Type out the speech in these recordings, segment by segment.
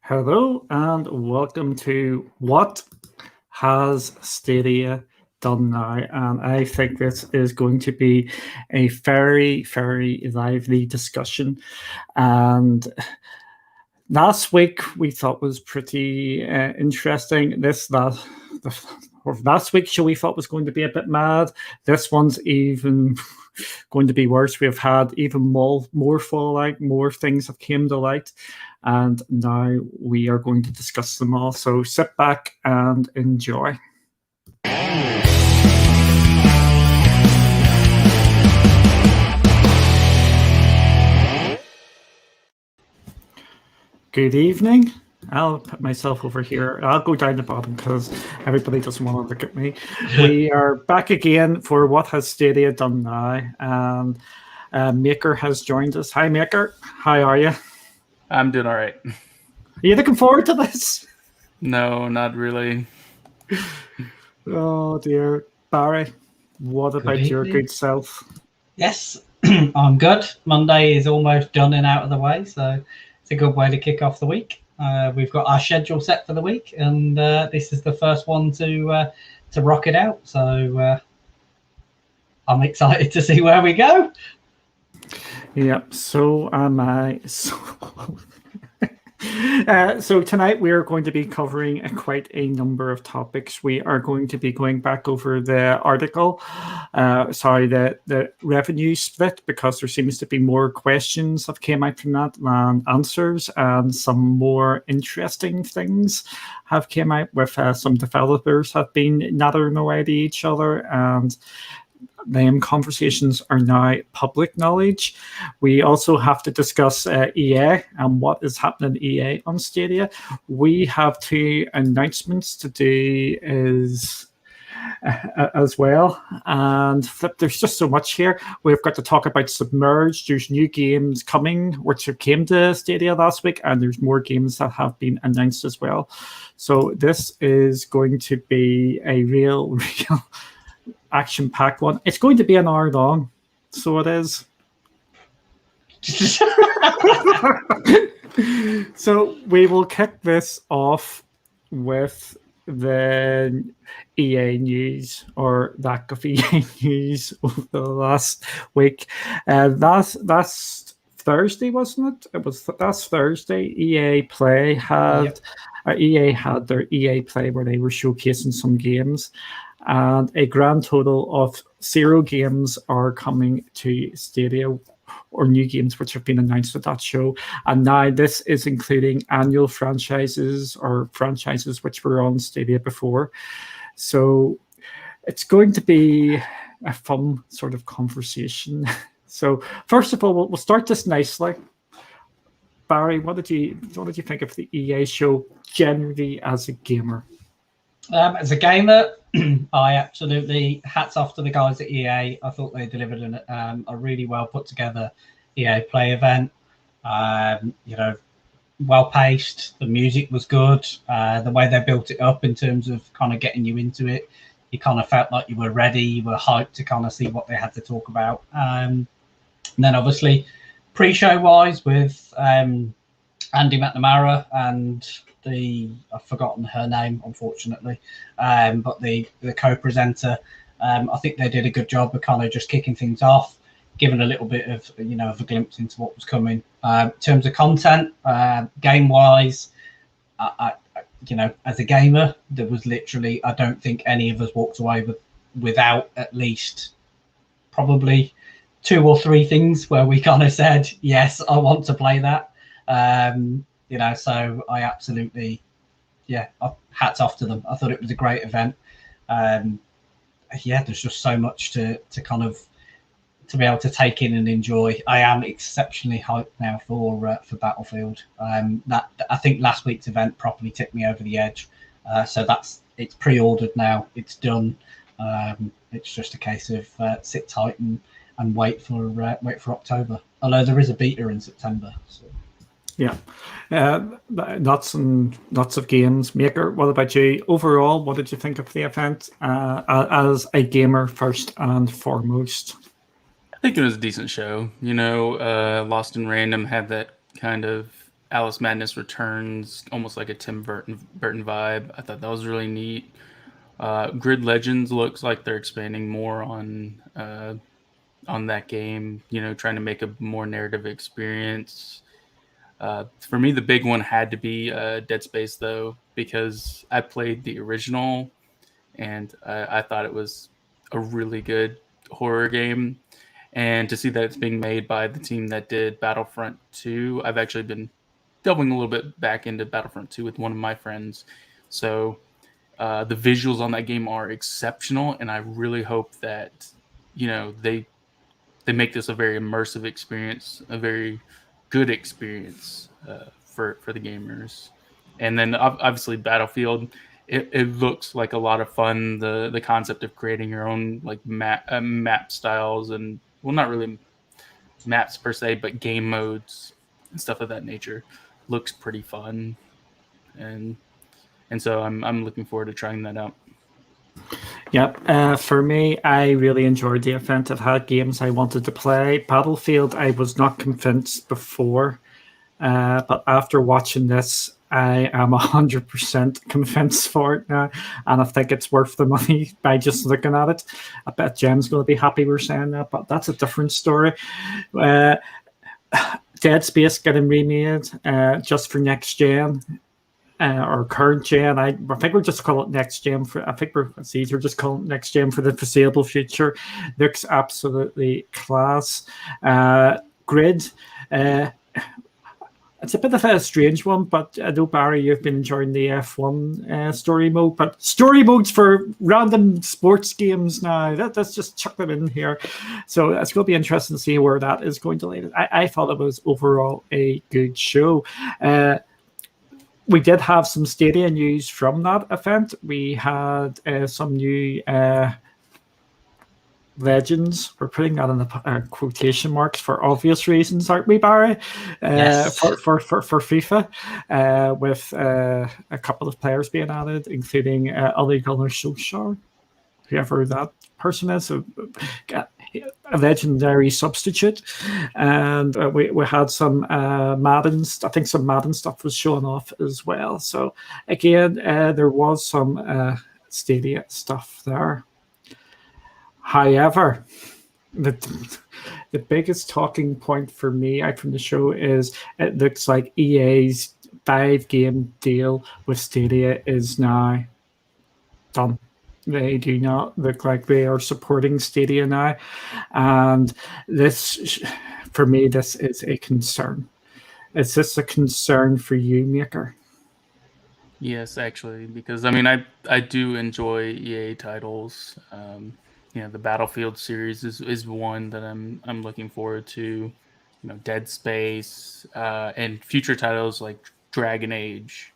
Hello and welcome to What Has Stadia Done Now? And I think this is going to be a very, very lively discussion. And last week we thought was pretty interesting. Last week's show we thought was going to be a bit mad. This one's even going to be worse. We've had even more fallout, more things have came to light, and now we are going to discuss them all. So sit back and enjoy. Good evening. I'll put myself over here. I'll go down the bottom because everybody doesn't want to look at me. We are back again for What Has Stadia Done Now? And Maker has joined us. Hi, Maker. How are you? I'm doing all right. Are you looking forward to this? No, not really. Oh, dear. Barry, what about your good self? Yes, I'm good. Monday is almost done and out of the way, so it's a good way to kick off the week. We've got our schedule set for the week, and this is the first one to rock it out. So I'm excited to see where we go. Yep, so am I. So tonight we are going to be covering quite a number of topics. We are going to be going back over the article, the revenue split, because there seems to be more questions that came out from that than answers, and some more interesting things have came out with some developers have been nattering away to each other, and them conversations are now public knowledge. We also have to discuss EA and what is happening in EA on Stadia. We have two announcements to do as well. And Flip, there's just so much here. We've got to talk about Submerged. There's new games coming, which came to Stadia last week, and there's more games that have been announced as well. So this is going to be a real action-packed one. It's going to be an hour long, so it is. So we will kick this off with the EA news, or lack of EA news over the last week. Last Thursday, wasn't it? It was last Thursday. EA Play had EA had their EA Play where they were showcasing some games. And a grand total of 0 games are coming to Stadia, or new games which have been announced at that show. And now this is including annual franchises or franchises which were on Stadia before. So it's going to be a fun sort of conversation. So first of all, we'll start this nicely. Barry, what did you think of the EA show generally as a gamer? As a gamer, I absolutely hats off to the guys at EA. I thought they delivered a really well put together EA Play event. Well paced. The music was good. The way they built it up in terms of kind of getting you into it, you kind of felt like you were ready. You were hyped to kind of see what they had to talk about. And then obviously, pre-show wise with Andy McNamara and I've forgotten her name, unfortunately, but the co-presenter, I think they did a good job of kind of just kicking things off, giving a little bit of a glimpse into what was coming. In terms of content, game wise, I as a gamer, there was literally, I don't think any of us walked away without at least probably 2 or 3 things where we kind of said, yes, I want to play that. So I absolutely, hats off to them. I thought it was a great event. There's just so much to kind of to be able to take in and enjoy. I am exceptionally hyped now for Battlefield. That I think last week's event properly tipped me over the edge. So it's pre-ordered now. It's done. It's just a case of sit tight and wait for October. Although there is a beta in September. So. Yeah, lots and lots of games. Maker, what about you? Overall, what did you think of the event as a gamer first and foremost? I think it was a decent show. Lost in Random had that kind of Alice Madness Returns, almost like a Tim Burton vibe. I thought that was really neat. Grid Legends looks like they're expanding more on that game. Trying to make a more narrative experience. For me, the big one had to be Dead Space, though, because I played the original and I thought it was a really good horror game. And to see that it's being made by the team that did Battlefront 2, I've actually been delving a little bit back into Battlefront 2 with one of my friends. So the visuals on that game are exceptional, and I really hope that they make this a very immersive experience, a very good experience for the gamers. And then obviously Battlefield, it looks like a lot of fun. The concept of creating your own like map styles, and well, not really maps per se, but game modes and stuff of that nature looks pretty fun. And so I'm looking forward to trying that out. Yep. For me, I really enjoyed the event. It had games I wanted to play. Battlefield, I was not convinced before, but after watching this, I am 100% convinced for it now, and I think it's worth the money by just looking at it. I bet Jem's going to be happy we're saying that, but that's a different story. Dead Space getting remade just for next gen. Or current gen. I think we're just call it next gen for. I think it's easier just call it next gen for the foreseeable future. Looks absolutely class. Grid. It's a bit of a strange one, but I know, Barry, you've been enjoying the F1 story mode, but story modes for random sports games now. Let's just chuck them in here. So it's going to be interesting to see where that is going to lead. I thought it was overall a good show. We did have some Stadia news from that event. We had some new legends. We're putting that in the quotation marks for obvious reasons, aren't we, Barry? Yes. For FIFA, with a couple of players being added, including Ole Gunnar Solskjaer, whoever that person is. A legendary substitute, and we had some Madden. I think some Madden stuff was showing off as well. So again, there was some Stadia stuff there. However, the biggest talking point for me out from the show is it looks like EA's 5-game deal with Stadia is now done. They do not look like they are supporting Stadia now. And this, for me, this is a concern. Is this a concern for you, Maker? Yes, actually, because I mean, I do enjoy EA titles. The Battlefield series is one that I'm looking forward to. Dead Space, and future titles like Dragon Age,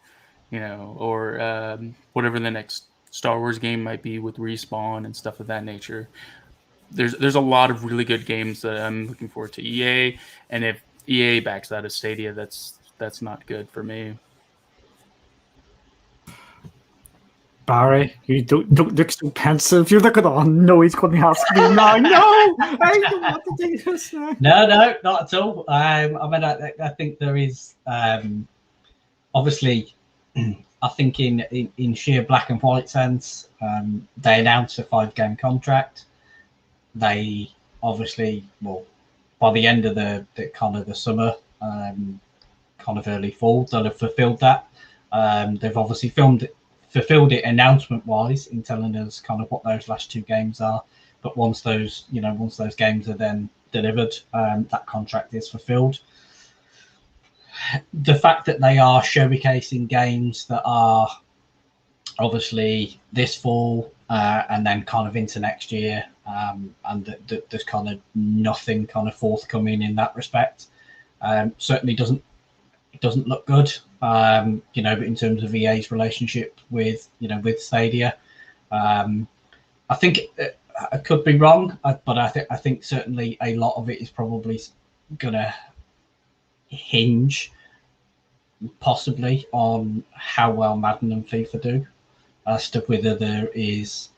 or whatever the next Star Wars game might be with Respawn and stuff of that nature. There's a lot of really good games that I'm looking forward to EA, and if EA backs out of Stadia, that's not good for me. Barry, you don't look so pensive. You're looking on. No, he's going to ask me now. No, I don't want to do this now. No, not at all. I mean, I think there is obviously. I think in sheer black and white sense, they announced a 5-game contract. They obviously, well, by the end of the kind of the summer, kind of early fall, they'll have fulfilled that. They've obviously fulfilled it announcement-wise in telling us kind of what those last 2 games are. But once those games are then delivered, that contract is fulfilled. The fact that they are showcasing games that are obviously this fall and then kind of into next year, and there's kind of nothing kind of forthcoming in that respect, certainly doesn't look good. But in terms of EA's relationship with Stadia, I think I could be wrong, but I think certainly a lot of it is probably gonna hinge possibly on how well Madden and FIFA do, as to whether there is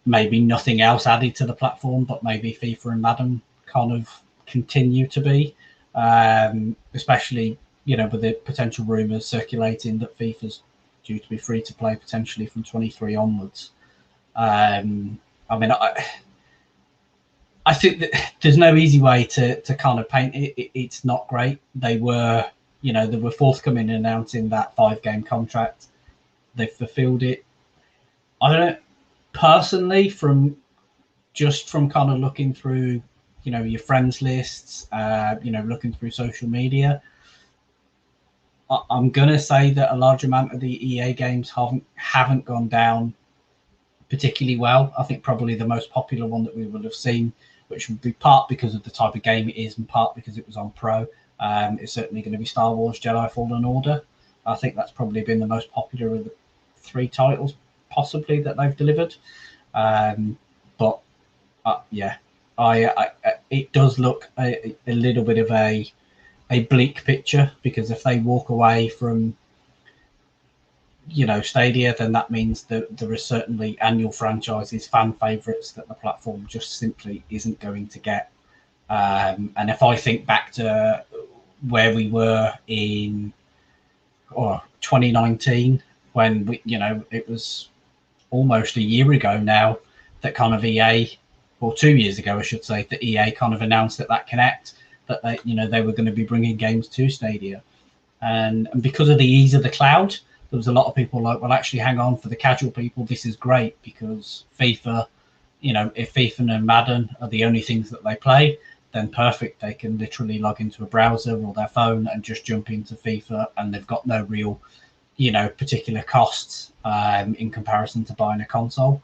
maybe nothing else added to the platform, but maybe FIFA and Madden kind of continue to be, especially with the potential rumours circulating that FIFA's due to be free to play potentially from 23 onwards. I mean, I think that there's no easy way to kind of paint it. It's not great. They were forthcoming in announcing that 5-game contract. They've fulfilled it. I don't know, personally, from kind of looking through, your friends lists, looking through social media, I'm going to say that a large amount of the EA games haven't gone down particularly well. I think probably the most popular one that we would have seen, which would be part because of the type of game it is and part because it was on Pro, is certainly going to be Star Wars Jedi Fallen Order. I think that's probably been the most popular of the 3 titles possibly that they've delivered. But yeah, it does look a little bit of a bleak picture, because if they walk away from Stadia, then that means that there are certainly annual franchises, fan favorites that the platform just simply isn't going to get. And if I think back to where we were in 2019, when it was almost a year ago now that kind of EA, or 2 years ago I should say, that EA kind of announced that Connect, that they were going to be bringing games to Stadia, and because of the ease of the cloud, there was a lot of people like, well, actually, hang on, for the casual people, this is great, because FIFA, if FIFA and Madden are the only things that they play, then perfect. They can literally log into a browser or their phone and just jump into FIFA, and they've got no real, particular costs in comparison to buying a console.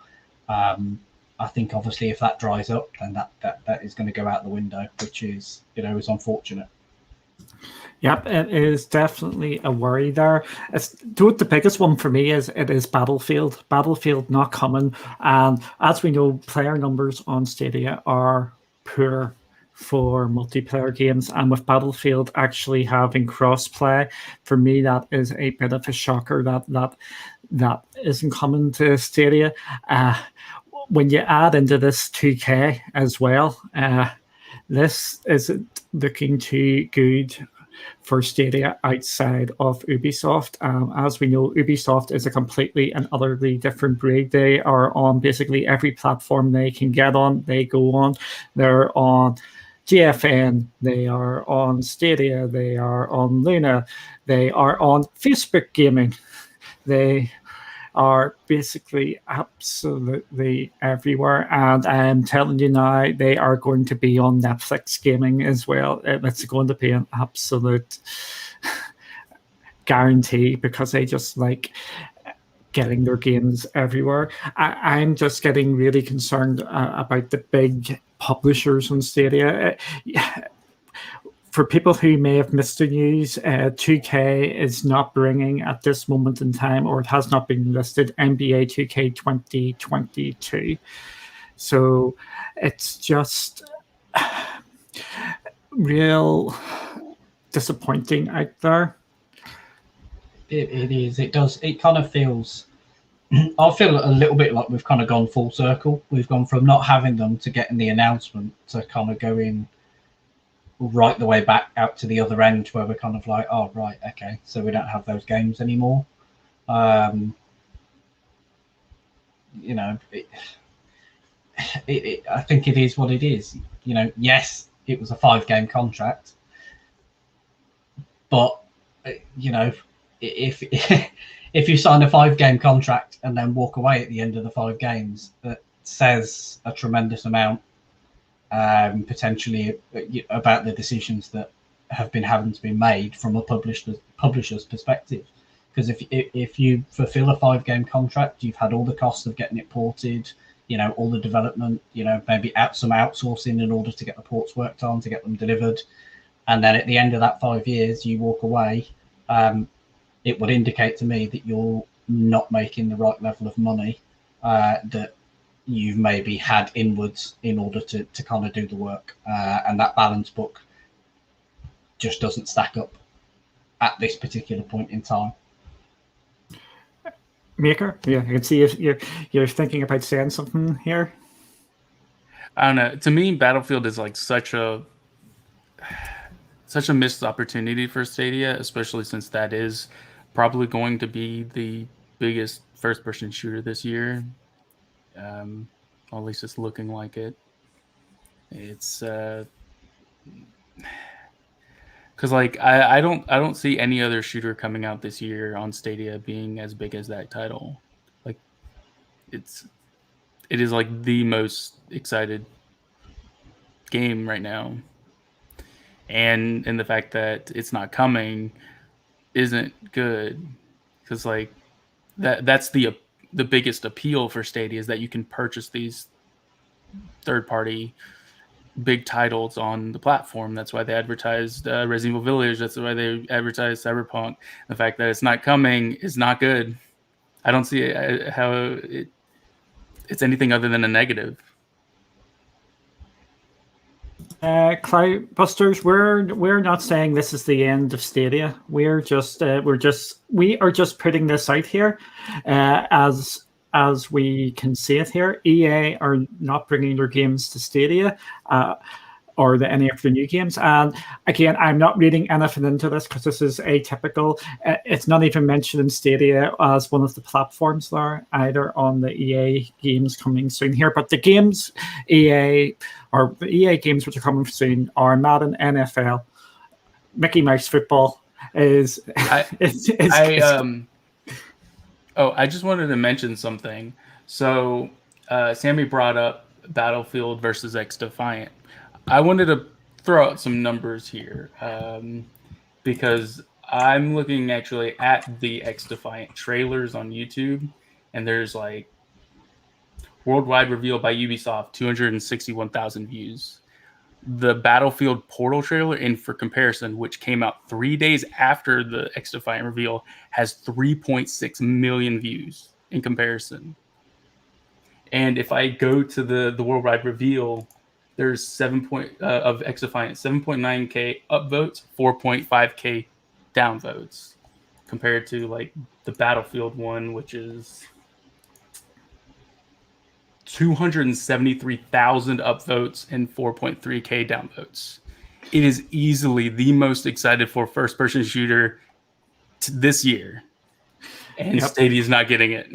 I think obviously if that dries up, then that is going to go out the window, which is is unfortunate. Yep, it is definitely a worry there. The biggest one for me is Battlefield. Battlefield not coming, and as we know, player numbers on Stadia are poor for multiplayer games, and with Battlefield actually having crossplay, for me that is a bit of a shocker that isn't coming to Stadia. When you add into this 2K as well, this isn't looking too good for Stadia outside of Ubisoft. As we know, Ubisoft is a completely and utterly different breed. They are on basically every platform they can get on, they go on. They're on GFN, they are on Stadia, they are on Luna, they are on Facebook Gaming. They are basically absolutely everywhere, and I'm telling you now, they are going to be on Netflix Gaming as well. It's going to be an absolute guarantee, because they just like getting their games everywhere. I'm just getting really concerned about the big publishers on Stadia. For people who may have missed the news, 2K is not bringing at this moment in time, or it has not been listed, NBA 2K 2022. So it's just real disappointing out there. It is. It does. It kind of feels. I feel a little bit like we've kind of gone full circle. We've gone from not having them to getting the announcement to kind of going right the way back out to the other end, where we're kind of like, oh right, okay, so we don't have those games anymore. I think it is what it is. Yes, it was a 5-game contract, but if if you sign a 5-game contract and then walk away at the end of the 5 games, that says a tremendous amount potentially about the decisions that have been having to be made from a publisher's perspective. Because if you fulfill a 5-game contract, you've had all the costs of getting it ported, all the development, maybe some outsourcing in order to get the ports worked on, to get them delivered, and then at the end of that 5 years you walk away. It would indicate to me that you're not making the right level of money that you've maybe had inwards in order to kind of do the work, and that balance book just doesn't stack up at this particular point in time. Maker, yeah, I can see you're thinking about saying something here. I don't know. To me, Battlefield is like such such a missed opportunity for Stadia, especially since that is probably going to be the biggest first-person shooter this year. Or at least it's looking like it. It's because like I don't see any other shooter coming out this year on Stadia being as big as that title. Like it is like the most excited game right now, and the fact that it's not coming isn't good, because like that's the biggest appeal for Stadia, is that you can purchase these third party big titles on the platform. That's why they advertised Resident Evil Village. That's why they advertised Cyberpunk. The fact that it's not coming is not good. I don't see how it's anything other than a negative. Cloudbusters, we're not saying this is the end of Stadia. We are just putting this out here as we can see it here. EA are not bringing their games to Stadia. Or any of the new games. And again, I'm not reading anything into this because this is atypical. It's not even mentioned in Stadia as one of the platforms there, either on the EA games coming soon here. But the games the EA games which are coming soon are Madden, NFL, Mickey Mouse Football is. I just wanted to mention something. So Sammy brought up Battlefield versus X Defiant. I wanted to throw out some numbers here because I'm looking actually at the X Defiant trailers on YouTube, and there's like worldwide reveal by Ubisoft, 261,000 views. The Battlefield Portal trailer, and for comparison, which came out 3 days after the X Defiant reveal, has 3.6 million views in comparison. And if I go to the worldwide reveal, there's of X Defiant 7.9K upvotes, 4.5K downvotes, compared to like the Battlefield one, which is 273,000 upvotes and 4.3K downvotes. It is easily the most excited for first-person shooter this year, and Stadia is not getting it.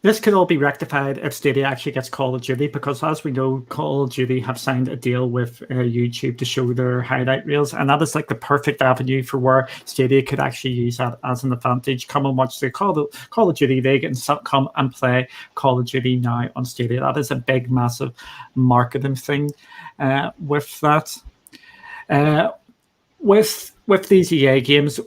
This could all be rectified if Stadia actually gets Call of Duty, because as we know, Call of Duty have signed a deal with YouTube to show their highlight reels, and that is like the perfect avenue for where Stadia could actually use that as an advantage. Come and watch the Call of Duty League and come and play Call of Duty now on Stadia. That is a big, massive marketing thing with that. With these EA games,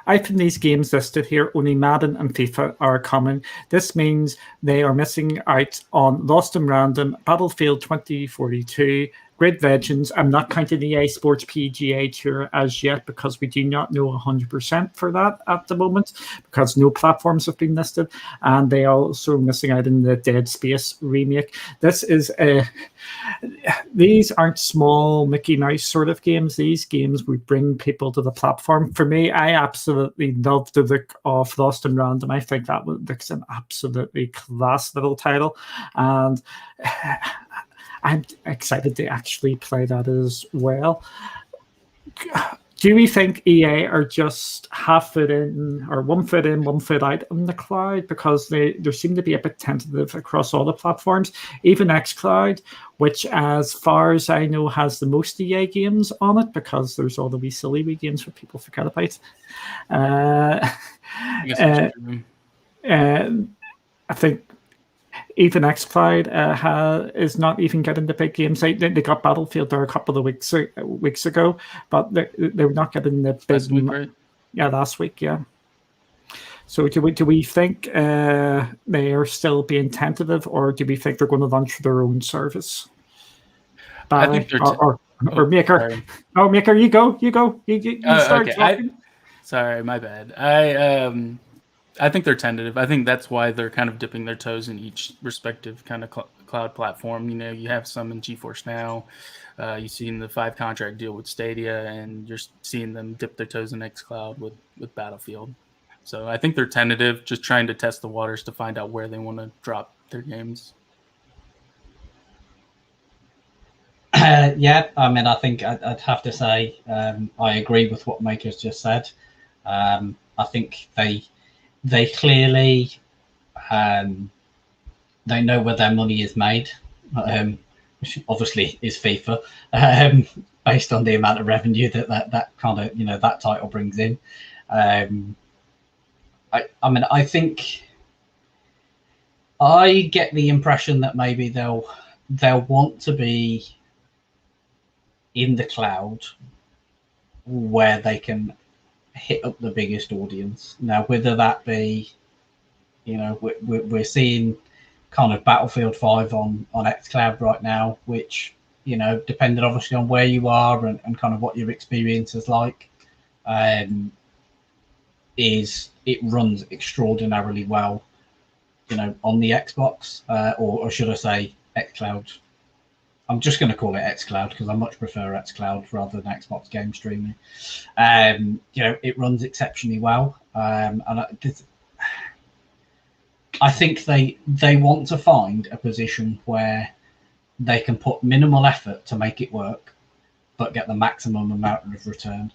I think these games listed here, only Madden and FIFA are coming. This means they are missing out on Lost in Random, Battlefield 2042, Grid Legends. I'm not counting the EA Sports PGA Tour as yet because we do not know 100% for that at the moment, because no platforms have been listed, and they are also missing out in the Dead Space remake. These aren't small Mickey Mouse sort of games. These games would bring people to the platform. For me, I absolutely love the look of Lost in Random. I think that looks an absolutely class little title, and I'm excited to actually play that as well. Do we think EA are just half foot in, or 1 foot in, 1 foot out on the cloud? Because they seem to be a bit tentative across all the platforms. Even xCloud, which as far as I know has the most EA games on it, because there's all the wee silly wee games that people forget about. I think even xCloud is not even getting the big games. They got Battlefield there a couple of weeks ago, but they're not getting the big. Last week, right? Yeah, last week, yeah. So do we think they are still being tentative, or do we think they're going to launch their own service? I think they're or Maker. Sorry. Oh, Maker, you go. You start okay. talking. Sorry, my bad. I think they're tentative. I think that's why they're kind of dipping their toes in each respective kind of cloud platform. You know, you have some in GeForce Now. You've seen the 5 contract deal with Stadia, and you're seeing them dip their toes in xCloud with Battlefield. So I think they're tentative, just trying to test the waters to find out where they want to drop their games. Yeah, I mean, I think I'd have to say I agree with what Maker's just said. I think they clearly they know where their money is made, which obviously is FIFA, based on the amount of revenue that kind of that title brings in. I mean, I think I get the impression that maybe they'll want to be in the cloud where they can hit up the biggest audience. Now, whether that be, we're seeing kind of Battlefield 5 on xCloud right now, which, depending obviously on where you are and kind of what your experience is like, it runs extraordinarily well, on the Xbox, or should I say xCloud. I'm just going to call it xCloud because I much prefer xCloud rather than Xbox game streaming. It runs exceptionally well, and I think they want to find a position where they can put minimal effort to make it work, but get the maximum amount of return.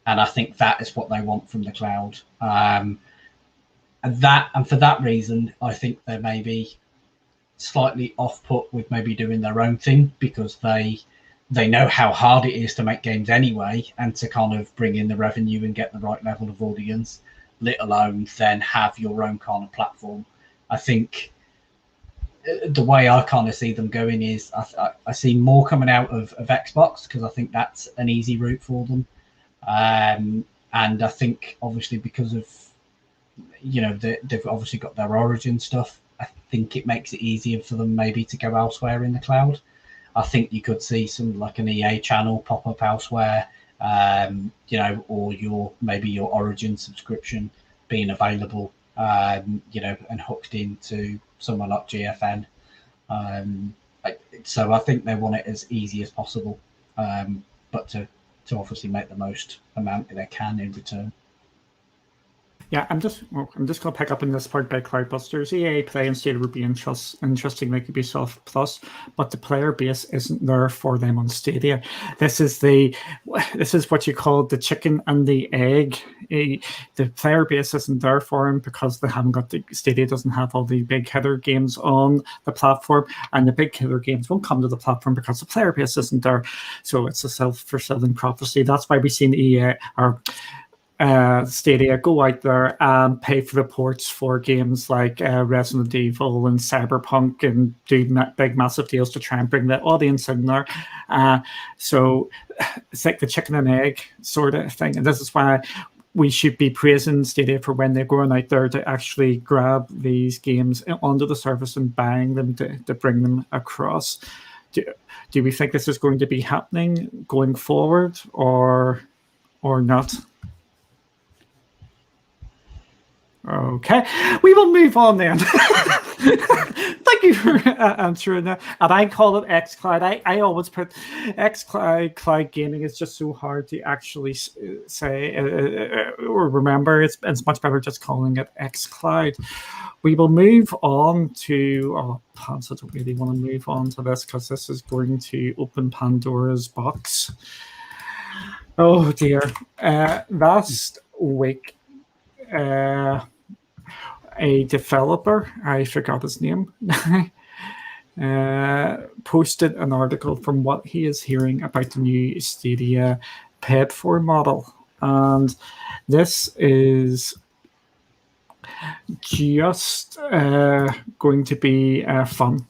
And I think that is what they want from the cloud. And for that reason, I think they may be slightly off put with maybe doing their own thing, because they know how hard it is to make games anyway, and to kind of bring in the revenue and get the right level of audience, let alone then have your own kind of platform. I think the way I kind of see them going is I see more coming out of Xbox, because I think that's an easy route for them. And I think obviously because of, they've obviously got their Origin stuff, I think it makes it easier for them maybe to go elsewhere in the cloud. I think you could see some like an EA channel pop up elsewhere, or your Origin subscription being available, and hooked into someone like GFN. So I think they want it as easy as possible, but to obviously make the most amount they can in return. Yeah, I'm just going to pick up on this part by Cloudbusters. EA Play and Stadia would be interesting like Ubisoft Plus, but the player base isn't there for them on Stadia. This is what you call the chicken and the egg. The player base isn't there for them because they haven't got Stadia doesn't have all the big hitter games on the platform, and the big hitter games won't come to the platform because the player base isn't there. So it's a self-fulfilling prophecy. That's why we've seen EA or Stadia go out there and pay for the ports for games like Resident Evil and Cyberpunk, and do big massive deals to try and bring the audience in there. So it's like the chicken and egg sort of thing, and this is why we should be praising Stadia for when they're going out there to actually grab these games onto the service and buying them to bring them across. Do we think this is going to be happening going forward or not? Okay, we will move on then. Thank you for answering that. And I call it xCloud. I always put xCloud. Cloud gaming is just so hard to actually say or remember. It's much better just calling it xCloud. We will move on to. Pants, I don't really want to move on to this because this is going to open Pandora's box. Oh dear. Last week. A developer, I forgot his name, posted an article from what he is hearing about the new Stadia paid for model. And this is just going to be fun.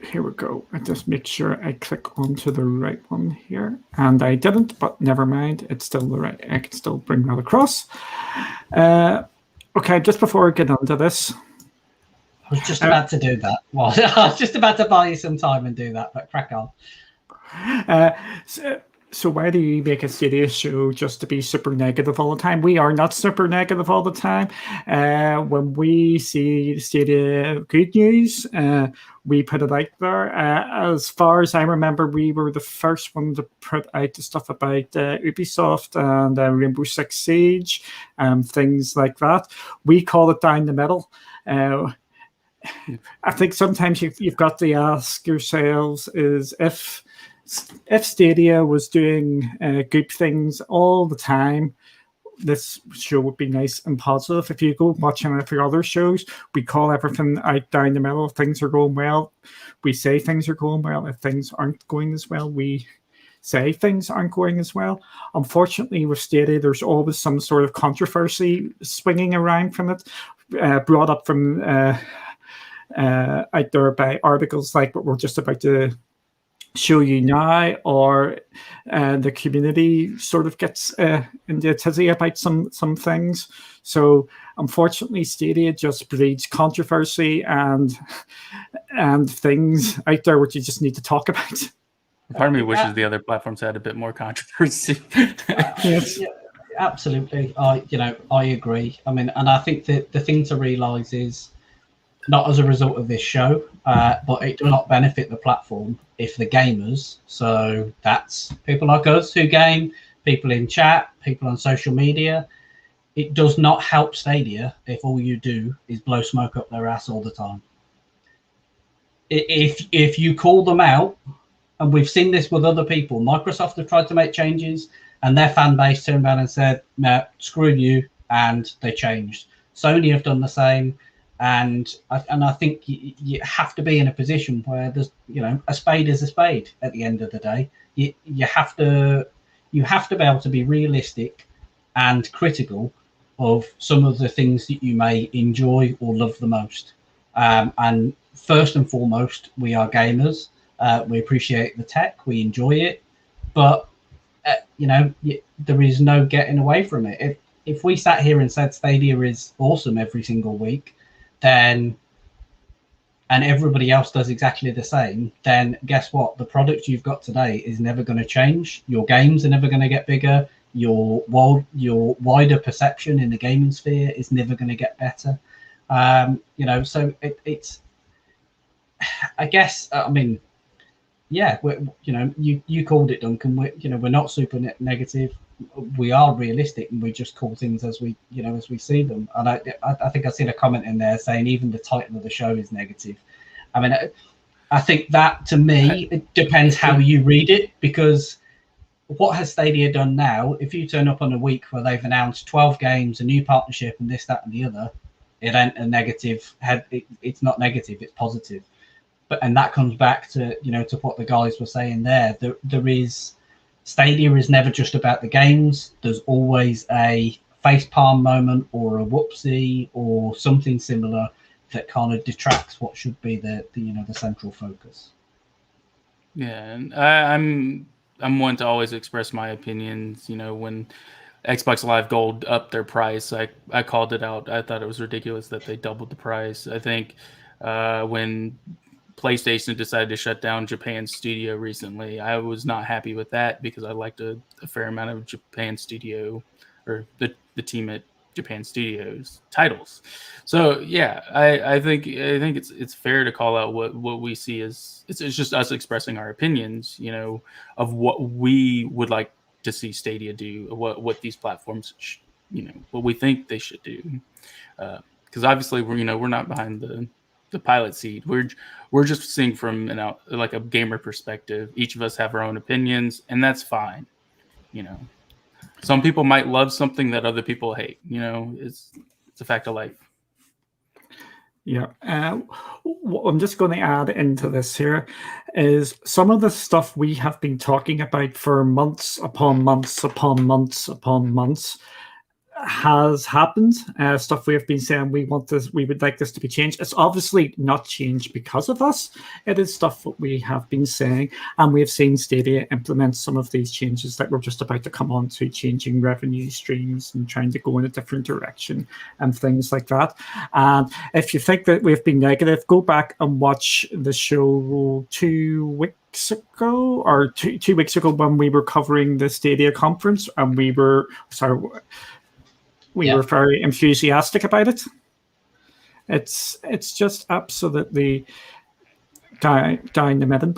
Here we go. I just make sure I click onto the right one here. And I didn't, but never mind. It's still the right. I can still bring that across. Okay, just before I get onto this. I was just about to do that. Well, I was just about to buy you some time and do that, but crack on. So why do you make a Stadia show just to be super negative all the time? We are not super negative all the time. When we see Stadia good news, we put it out there. As far as I remember, we were the first one to put out the stuff about Ubisoft and Rainbow Six Siege, things like that. We call it down the middle. I think sometimes you've got to ask yourselves is if Stadia was doing good things all the time, this show would be nice and positive. If you go watch any of the other shows, we call everything out down the middle. If things are going well, we say things are going well. If things aren't going as well, we say things aren't going as well. Unfortunately, with Stadia, there's always some sort of controversy swinging around from it, brought up from out there by articles like what we're just about to show you now, or the community sort of gets into a tizzy about some things. So unfortunately, Stadia just breeds controversy and things out there which you just need to talk about. Part of me wishes the other platforms had a bit more controversy. Yes. Yeah, absolutely. I agree. I mean, and I think that the thing to realise is not as a result of this show, but it does not benefit the platform if the gamers, so that's people like us who game, people in chat, people on social media, it does not help Stadia if all you do is blow smoke up their ass all the time. If you call them out, and we've seen this with other people, Microsoft have tried to make changes and their fan base turned around and said, nah, screw you, and they changed. Sony have done the same. And I think you have to be in a position where there's, a spade is a spade at the end of the day. You have to be able to be realistic and critical of some of the things that you may enjoy or love the most. And first and foremost, we are gamers. We appreciate the tech. We enjoy it. But, there is no getting away from it. If we sat here and said Stadia is awesome every single week, then, and everybody else does exactly the same, then guess what? The product you've got today is never going to change. Your games are never going to get bigger. Your wider perception in the gaming sphere is never going to get better. So it's, I guess, I mean, yeah, you called it, Duncan. We're not super negative. We are realistic, and we just call things as we see them. And I think I've seen a comment in there saying even the title of the show is negative. I mean, I think that, to me, it depends how you read it, because what has Stadia done now? If you turn up on a week where they've announced 12 games, a new partnership, and this, that, and the other, it ain't a negative. It's not negative. It's positive. And that comes back to to what the guys were saying there. There is. Stadia is never just about the games. There's always a facepalm moment or a whoopsie or something similar that kind of detracts what should be the central focus. Yeah, and I'm one to always express my opinions. When Xbox Live Gold upped their price, I called it out. I thought it was ridiculous that they doubled the price. I think when PlayStation decided to shut down Japan Studio recently, I was not happy with that, because I liked a fair amount of Japan Studio, or the team at Japan Studios titles. So yeah, I think it's fair to call out what we see as it's just us expressing our opinions, of what we would like to see Stadia do, what these platforms, what we think they should do, because obviously we're not behind the pilot seat. We're just seeing from like a gamer perspective. Each of us have our own opinions, and that's fine. Some people might love something that other people hate. It's a fact of life. Yeah. What I'm just going to add into this here is some of the stuff we have been talking about for months upon months upon months upon months has happened. Stuff we have been saying we would like this to be changed. It's obviously not changed because of us. It is stuff that we have been saying, and we have seen Stadia implement some of these changes that we're just about to come on to, changing revenue streams and trying to go in a different direction and things like that. And if you think that we've been negative, go back and watch the show 2 weeks ago, or two weeks ago, when we were covering the Stadia conference, and we were very enthusiastic about it. It's just absolutely down the middle.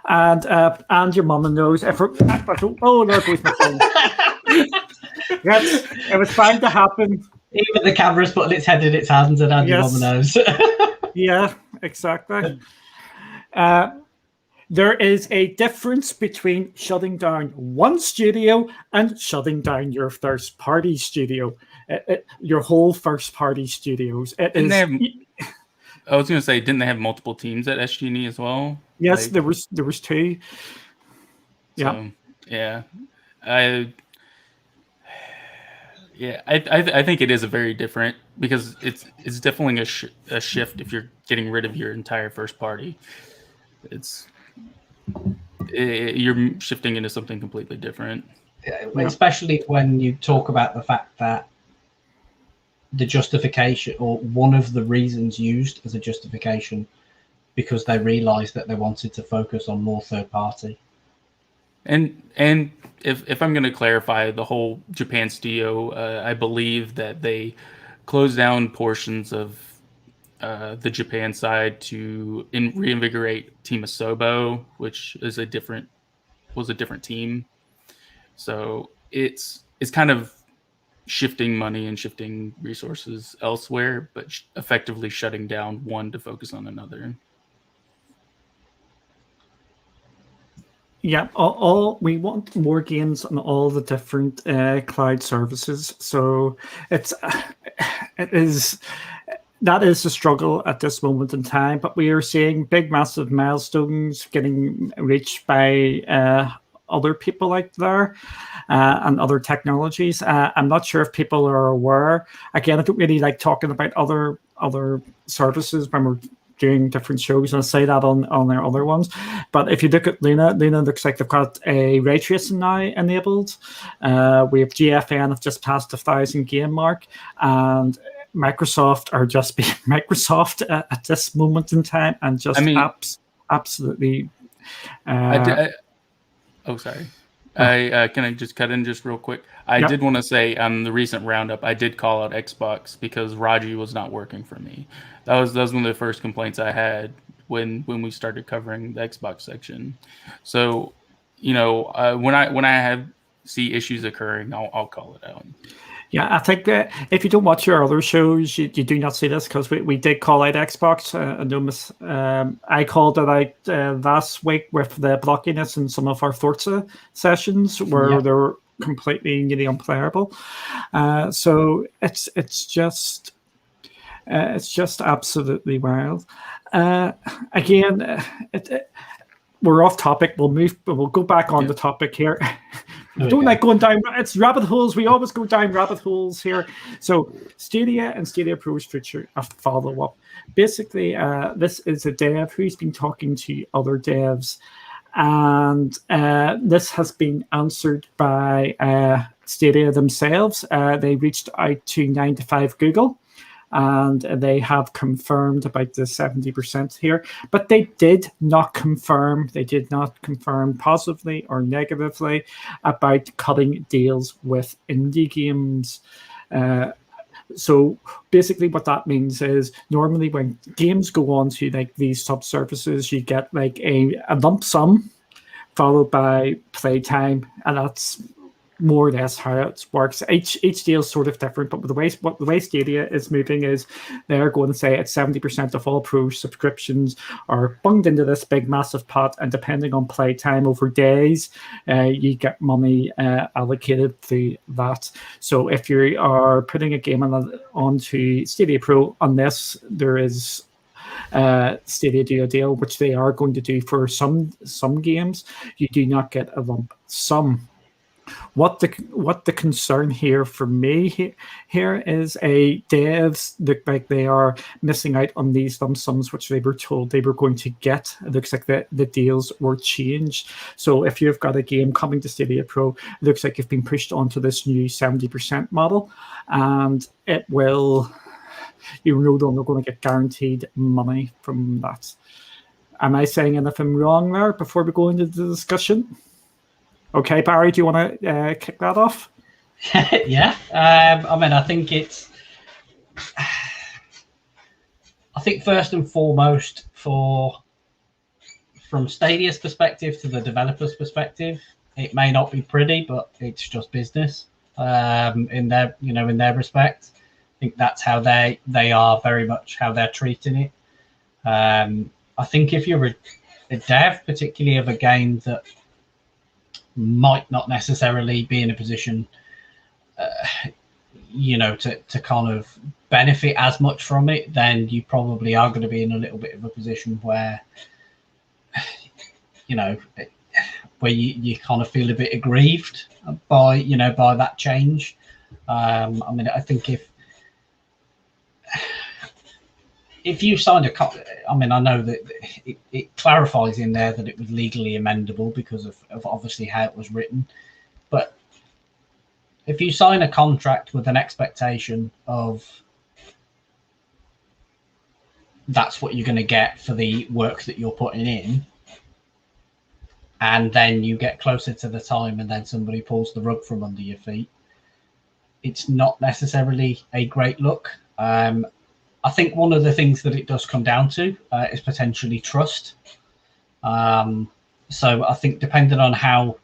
And your mama knows. Oh, there goes my phone. Yes, it was bound to happen. Even the camera's putting its head in its hands, and your mama knows. Yeah, exactly. There is a difference between shutting down one studio and shutting down your first party studio, your whole first party studios. It Didn't they is. have? I was going to say, didn't they have multiple teams at SG&E as well? Yes, there was two. Yeah. So yeah, I I think it is a very different, because it's definitely a shift if you're getting rid of your entire first party. You're shifting into something completely different. Especially when you talk about the fact that the justification, or one of the reasons used as a justification, because they realized that they wanted to focus on more third party. And if I'm going to clarify the whole Japan studio, I believe that they closed down portions of the Japan side to reinvigorate Team Asobo, which was a different team. So it's kind of shifting money and shifting resources elsewhere, but effectively shutting down one to focus on another. Yeah, all we want more games on all the different cloud services. So it is that is the struggle at this moment in time. But we are seeing big, massive milestones getting reached by other people out there and other technologies. I'm not sure if people are aware. Again, I don't really like talking about other services when we're doing different shows, and I say that on our other ones. But if you look at Luna looks like they've got a ray tracing now enabled. We have GFN have just passed the 1,000 game mark, and Microsoft are just being Microsoft at this moment in time, and just absolutely. Oh, sorry. Can I just cut in just real quick? I did want to say on the recent roundup, I did call out Xbox because Raji was not working for me. That was one of the first complaints I had when we started covering the Xbox section. So, when I see issues occurring, I'll call it out. Yeah, I think that if you don't watch your other shows, you do not see this, because we did call out Xbox. I called it out last week with the blockiness in some of our Forza sessions where they were completely nearly unplayable. So it's just absolutely wild. Again, we're off topic. We'll go back on the topic here. Don't like going down. It's rabbit holes. We always go down rabbit holes here. So Stadia and Stadia Pro's future, a follow-up. Basically, this is a dev who's been talking to other devs, and this has been answered by Stadia themselves. They reached out to 9to5 Google, and they have confirmed about the 70% here, but they did not confirm positively or negatively about cutting deals with indie games. So basically what that means is normally when games go on to like these sub-services, you get like a lump sum followed by playtime, and that's more or less how it works. Each deal is sort of different, but the way Stadia is moving is they're going to say it's 70% of all Pro subscriptions are bunged into this big massive pot, and depending on playtime over days, you get money allocated to that. So if you are putting a game onto Stadia Pro, unless there is Stadia do a deal, which they are going to do for some games, you do not get a lump sum. What the concern here for me here is devs look like they are missing out on these lump sums which they were told they were going to get. It looks like the deals were changed. So if you've got a game coming to Stadia Pro, it looks like you've been pushed onto this new 70% model, and you're no longer going to get guaranteed money from that. Am I saying anything wrong there before we go into the discussion? Okay, Barry, do you want to kick that off? Yeah. I think first and foremost, from Stadia's perspective to the developer's perspective, it may not be pretty, but it's just business. In their respect, I think that's how they are very much how they're treating it. I think if you're a dev, particularly of a game that might not necessarily be in a position, to kind of benefit as much from it, then you probably are going to be in a little bit of a position where, where you kind of feel a bit aggrieved by that change. I mean, I think if you signed I mean, I know that it clarifies in there that it was legally amendable because of obviously how it was written. But if you sign a contract with an expectation of that's what you're going to get for the work that you're putting in, and then you get closer to the time and then somebody pulls the rug from under your feet, it's not necessarily a great look. I think one of the things that it does come down to is potentially trust. So I think depending on how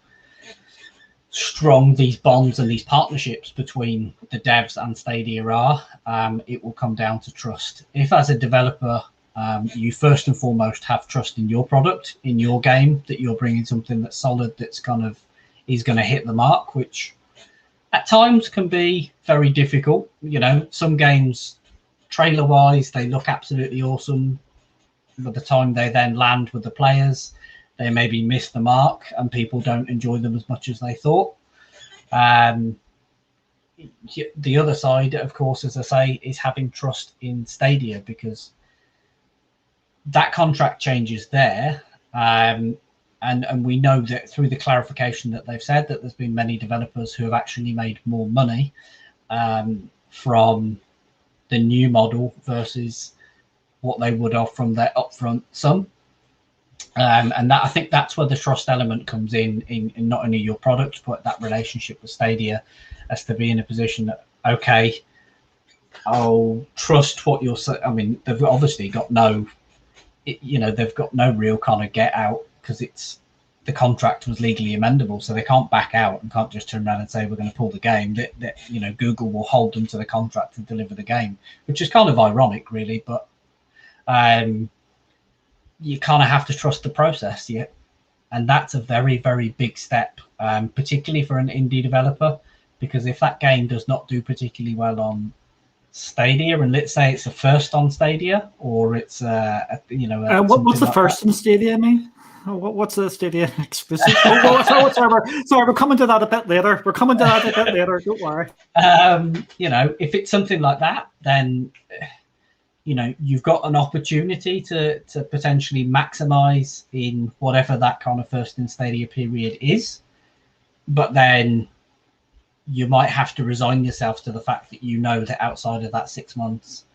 strong these bonds and these partnerships between the devs and Stadia are, it will come down to trust. If as a developer, you first and foremost have trust in your product, in your game, that you're bringing something that's solid, that's kind of is going to hit the mark, which at times can be very difficult. Some games, trailer wise, they look absolutely awesome. By the time they then land with the players, they maybe miss the mark and people don't enjoy them as much as they thought. The other side, of course, as I say, is having trust in Stadia, because that contract change is there. And we know that through the clarification that they've said, that there's been many developers who have actually made more money from the new model versus what they would have from their upfront sum. And that, I think that's where the trust element comes in not only your product, but that relationship with Stadia, as to be in a position that, okay, I'll trust what you're saying. I mean, they've obviously got they've got no real kind of get out, because the contract was legally amendable, so they can't back out and can't just turn around and say we're going to pull the game. That Google will hold them to the contract and deliver the game, which is kind of ironic, really. But you kind of have to trust the process, and that's a very, very big step, particularly for an indie developer, because if that game does not do particularly well on Stadia, and let's say it's a first on Stadia, or it's what's the first in Stadia, mean? What's the Stadia exclusive? Sorry, we're coming to that a bit later. Don't worry. If it's something like that, then you've got an opportunity to potentially maximize in whatever that kind of first in Stadia period is, but then you might have to resign yourself to the fact that that outside of that 6 months,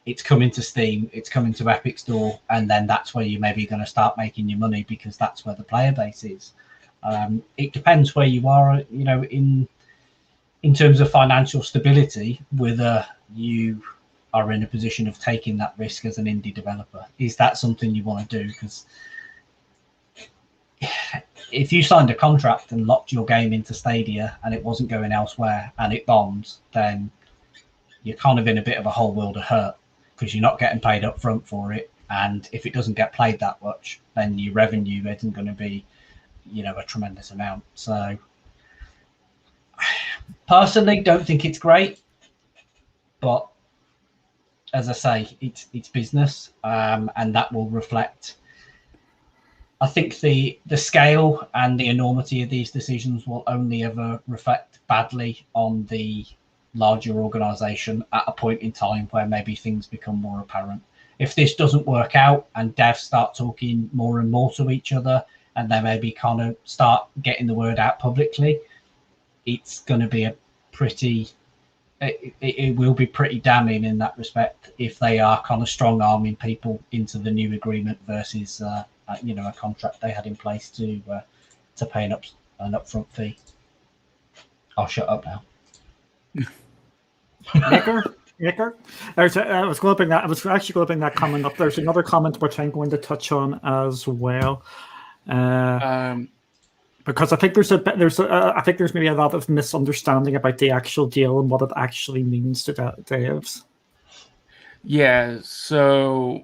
it's coming to Steam, it's coming to Epic Store, and then that's where you maybe going to start making your money, because that's where the player base is. It depends where you are, in terms of financial stability, whether you are in a position of taking that risk as an indie developer. Is that something you want to do? Because if you signed a contract and locked your game into Stadia and it wasn't going elsewhere and it bombs, then you're kind of in a bit of a whole world of hurt, because you're not getting paid up front for it. And if it doesn't get played that much, then your revenue isn't going to be, a tremendous amount. So personally, don't think it's great, but as I say, it's business, and that will reflect. I think the scale and the enormity of these decisions will only ever reflect badly on the larger organization at a point in time where maybe things become more apparent. If this doesn't work out and devs start talking more and more to each other, and they maybe kind of start getting the word out publicly, it's going to be it will be pretty damning in that respect, if they are kind of strong arming people into the new agreement versus a contract they had in place to pay an upfront fee. I'll shut up now. Maker. I was going to bring that. I was actually going to bring that comment up. There's another comment which I'm going to touch on as well, because I think I think there's maybe a lot of misunderstanding about the actual deal and what it actually means to devs. Yeah. So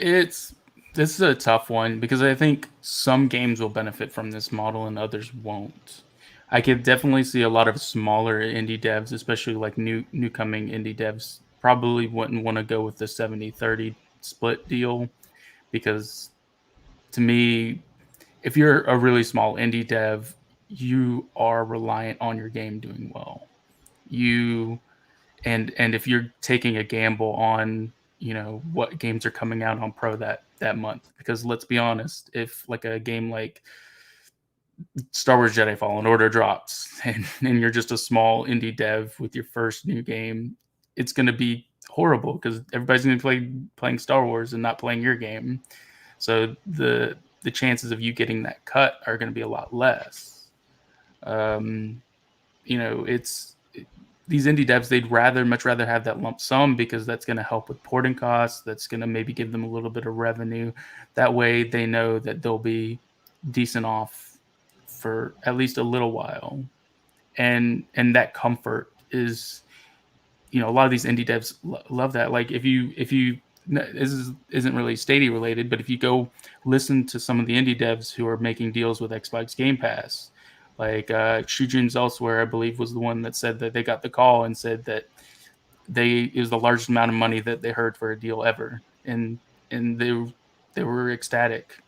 This is a tough one because I think some games will benefit from this model and others won't. I could definitely see a lot of smaller indie devs, especially like new coming indie devs, probably wouldn't want to go with the 70-30 split deal because to me, if you're a really small indie dev, you are reliant on your game doing well. You and if you're taking a gamble on what games are coming out on Pro that month, because let's be honest, if like a game like Star Wars Jedi Fallen Order drops and you're just a small indie dev with your first new game, it's going to be horrible because everybody's going to be playing Star Wars and not playing your game. So the chances of you getting that cut are going to be a lot less. It's these indie devs, they'd much rather have that lump sum because that's going to help with porting costs. That's going to maybe give them a little bit of revenue. That way they know that they'll be decent off for at least a little while. And that comfort is, a lot of these indie devs love that. Like if you this isn't really Stadia related, but if you go listen to some of the indie devs who are making deals with Xbox Game Pass, like Shoe Dreams Elsewhere, I believe, was the one that said that they got the call and said that it was the largest amount of money that they heard for a deal ever, and they were ecstatic.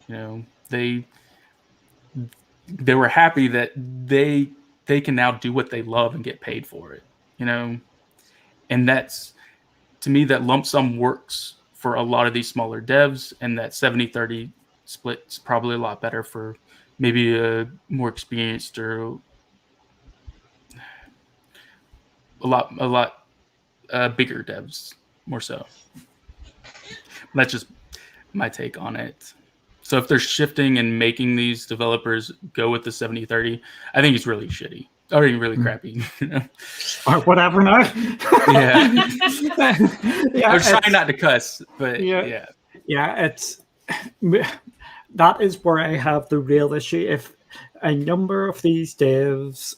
They were happy that they can now do what they love and get paid for it. And that's, to me, that lump sum works for a lot of these smaller devs, and that 70-30 split is probably a lot better for maybe a more experienced or a lot bigger devs, more so. That's just my take on it. So if they're shifting and making these developers go with the 70-30, I think it's really shitty. Or really crappy. Or whatever now. Yeah. I was trying not to cuss, but yeah. It's that is where I have the real issue. If a number of these devs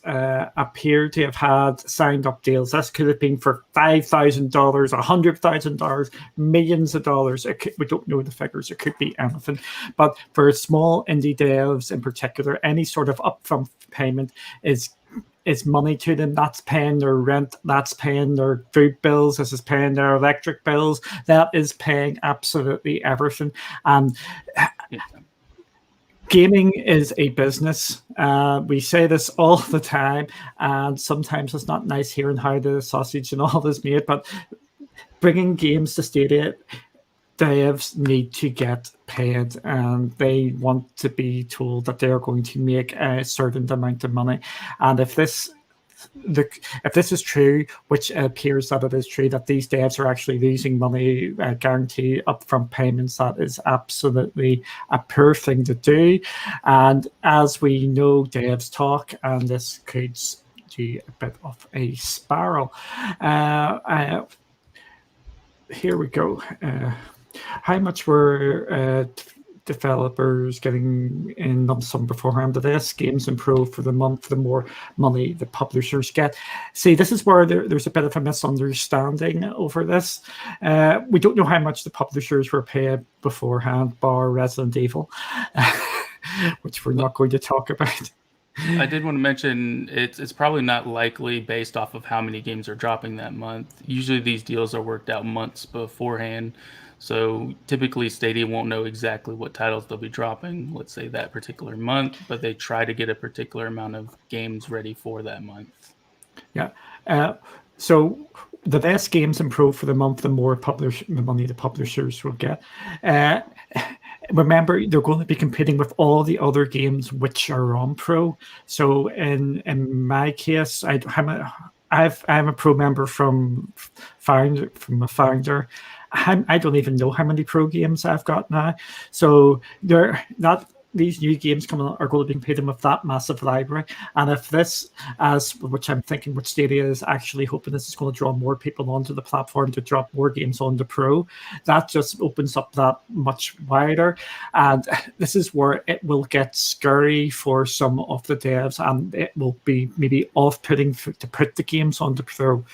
appear to have had signed up deals, this could have been for $5,000, $100,000, millions of dollars. We don't know the figures. It could be anything. But for small indie devs in particular, any sort of upfront payment is money to them. That's paying their rent, that's paying their food bills, this is paying their electric bills, that is paying absolutely everything. And gaming is a business. We say this all the time, and sometimes it's not nice hearing how the sausage and all is made, but bringing games to Stadia, devs need to get paid, and they want to be told that they're going to make a certain amount of money. And if this is true, which appears that it is true, that these devs are actually losing money, guarantee upfront payments, that is absolutely a poor thing to do. And as we know, devs talk, and this could do a bit of a spiral. Here we go. How much were developers getting in lump sum beforehand? The less games in Pro for the month, the more money the publishers get. See, this is where there's a bit of a misunderstanding over this. We don't know how much the publishers were paid beforehand, bar Resident Evil, which we're not going to talk about. I did want to mention it's probably not likely based off of how many games are dropping that month. Usually these deals are worked out months beforehand. So typically Stadia won't know exactly what titles they'll be dropping, let's say that particular month, but they try to get a particular amount of games ready for that month. Yeah. So the less games in Pro for the month, the more the money the publishers will get. Remember, they're going to be competing with all the other games which are on Pro. So in my case, I'm a Pro member from a founder. I don't even know how many Pro games I've got now. So these new games coming out are going to be competing with that massive library. And if this, which I'm thinking, what Stadia is actually hoping this is going to draw more people onto the platform to drop more games on the Pro, that just opens up that much wider. And this is where it will get scary for some of the devs, and it will be maybe off-putting to put the games on the Pro.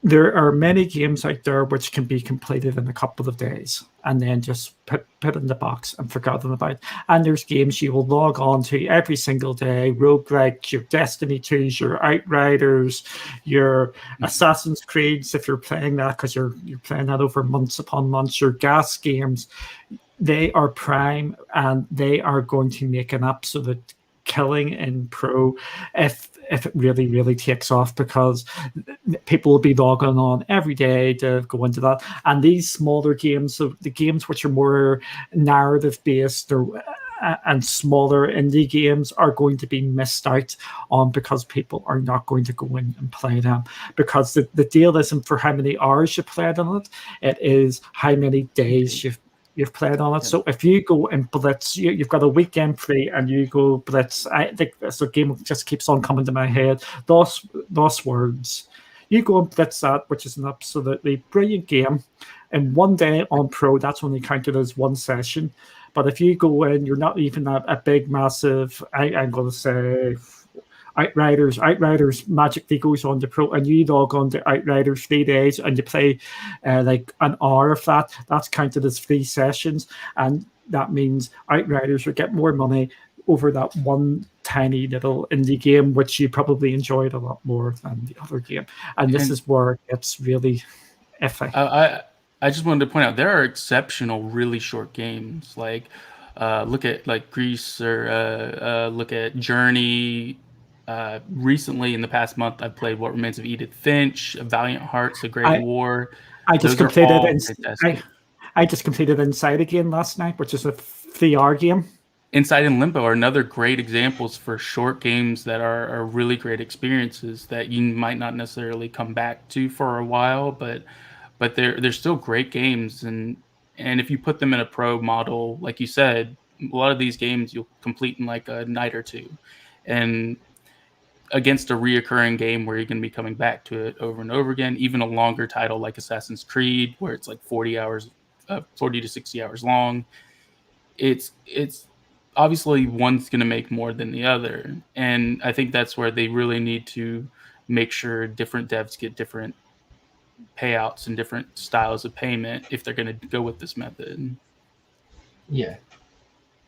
there are many games out there which can be completed in a couple of days and then just put in the box and forgotten about. And there's games you will log on to every single day, roguelikes, your Destiny 2s, your Outriders, your Assassin's Creeds, if you're playing that because you're playing that over months upon months, your gas games. They are prime and they are going to make an absolute killing in pro if it really, really takes off, because people will be logging on every day to go into that. And these smaller games, so the games which are more narrative based or and smaller indie games, are going to be missed out on because people are not going to go in and play them, because the deal isn't for how many hours you played on it, it is how many days you've played on it. Yeah. So if you go and blitz, you've got a weekend free and you go blitz. I think this game just keeps on coming to my head. Lost Words. You go and blitz that, which is an absolutely brilliant game. And one day on pro, that's only counted as one session. But if you go in, you're not even a big, massive, I'm going to say, Outriders magically goes on to pro, and you log on to Outriders 3 days and you play like an hour of that. That's counted as 3 sessions, and that means Outriders will get more money over that one tiny little indie game, which you probably enjoyed a lot more than the other game. And this is where it's really iffy. I just wanted to point out there are exceptional, really short games. Like look at like Greece, or look at Journey. Recently, in the past month, I played What Remains of Edith Finch, Valiant Hearts, A Great War. I just completed Inside again last night, which is a VR game. Inside and Limbo are another great examples for short games that are really great experiences that you might not necessarily come back to for a while, but they're still great games. And if you put them in a pro model, like you said, a lot of these games you'll complete in like a night or two. And against a reoccurring game where you're going to be coming back to it over and over again, even a longer title like Assassin's Creed, where it's like 40 to 60 hours long, it's obviously one's going to make more than the other. And I think that's where they really need to make sure different devs get different payouts and different styles of payment if they're going to go with this method. Yeah,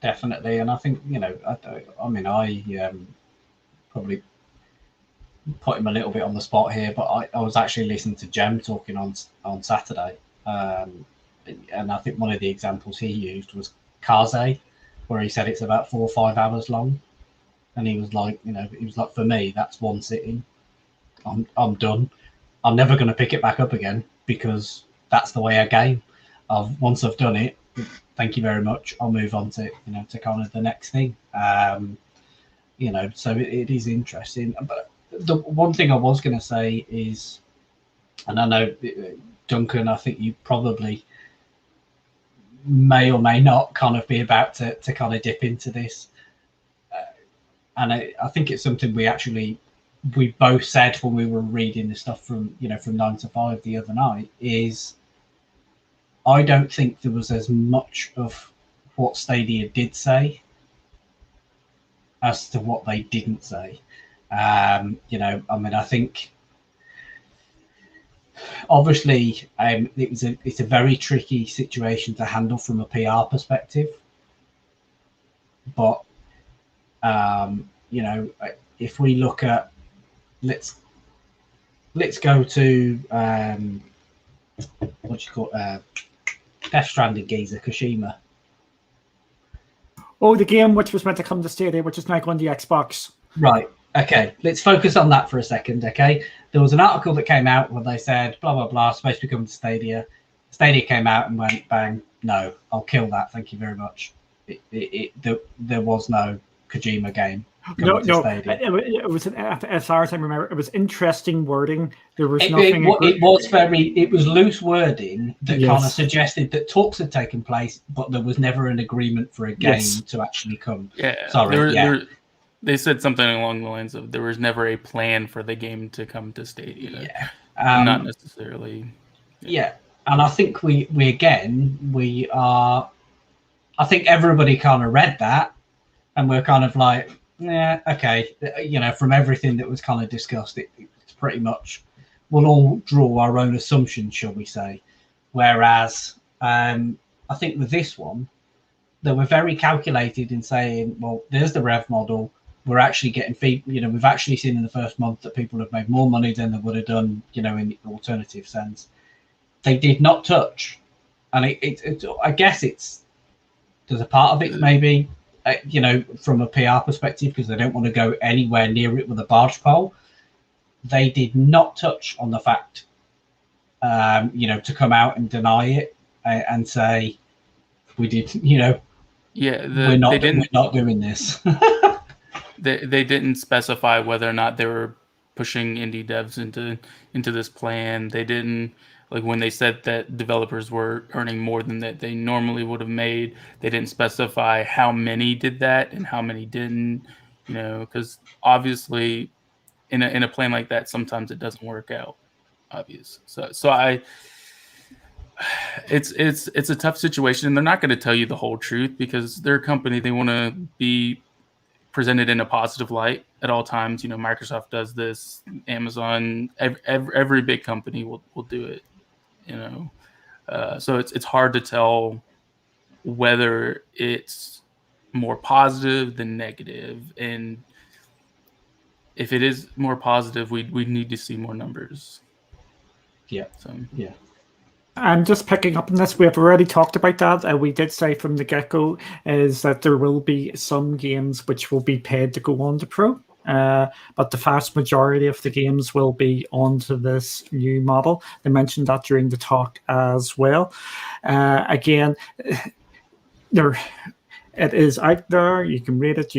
definitely. And I think, I probably put him a little bit on the spot here, but I was actually listening to Jem talking on Saturday, and I think one of the examples he used was Kaze, where he said it's about 4 or 5 hours long, and he was like, for me, that's one sitting. I'm done. I'm never going to pick it back up again because that's the way I game. Once I've done it, thank you very much. I'll move on to to kind of the next thing. So it is interesting, but the one thing I was going to say is, and I know Duncan, I think you probably may or may not kind of be about to kind of dip into this, and I think it's something we both said when we were reading the stuff from 9 to 5 the other night, is I don't think there was as much of what Stadia did say as to what they didn't say. I think obviously it's a very tricky situation to handle from a PR perspective, but if we look at let's go to Death Stranding geezer Kojima. Oh, the game which was meant to come to Stadia, which is now going to the Xbox. Right. Okay. Let's focus on that for a second. Okay. There was an article that came out where they said blah blah blah, supposed to be coming to Stadia. Stadia came out and went bang. No, I'll kill that. Thank you very much. There was no Kojima game. No. It was as far as I remember, it was interesting wording. There was nothing. It was loose wording that kind of suggested that talks had taken place, but there was never an agreement for a game to actually come. Yeah. Sorry. They said something along the lines of there was never a plan for the game to come to Stadia. Yeah. Not necessarily. Yeah. And I think we are. I think everybody kind of read that, and we're kind of like, yeah, okay. From everything that was kind of discussed, it's pretty much we'll all draw our own assumptions, shall we say. Whereas I think with this one, they were very calculated in saying, well, there's the rev model. We're actually getting we've actually seen in the first month that people have made more money than they would have done, in the alternative sense. They did not touch, and I guess there's a part of it maybe, from a PR perspective, because they don't want to go anywhere near it with a barge pole. They did not touch on the fact, to come out and deny it and say we did, we're not doing this. They didn't specify whether or not they were pushing indie devs into this plan. They didn't, like, when they said that developers were earning more than that they normally would have made, they didn't specify how many did that and how many didn't, because obviously in a plan like that, sometimes it doesn't work out, obvious. It's a tough situation, and they're not going to tell you the whole truth because they're a company. They want to be presented in a positive light at all times. Microsoft does this, Amazon, every big company will do it. So it's hard to tell whether it's more positive than negative, and if it is more positive, we need to see more numbers. Yeah. So yeah. I'm just picking up on this. We have already talked about that. We did say from the get-go is that there will be some games which will be paid to go on to Pro, but the vast majority of the games will be onto this new model. They mentioned that during the talk as well. Again, it is out there. You can read it.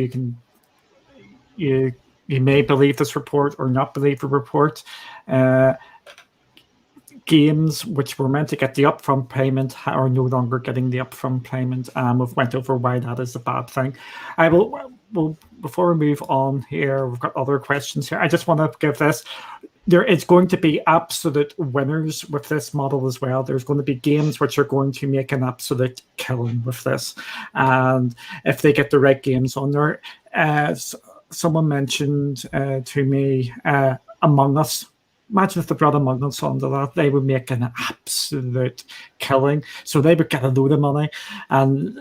You may believe this report or not believe the report. Games which were meant to get the upfront payment are no longer getting the upfront payment. We've went over why that is a bad thing. Well, before we move on here, we've got other questions here. I just want to give this. There is going to be absolute winners with this model as well. There's going to be games which are going to make an absolute killing with this. And if they get the right games on there, as someone mentioned to me, Among Us. Imagine if they brought Among Us onto that, they would make an absolute killing. So they would get a load of money. And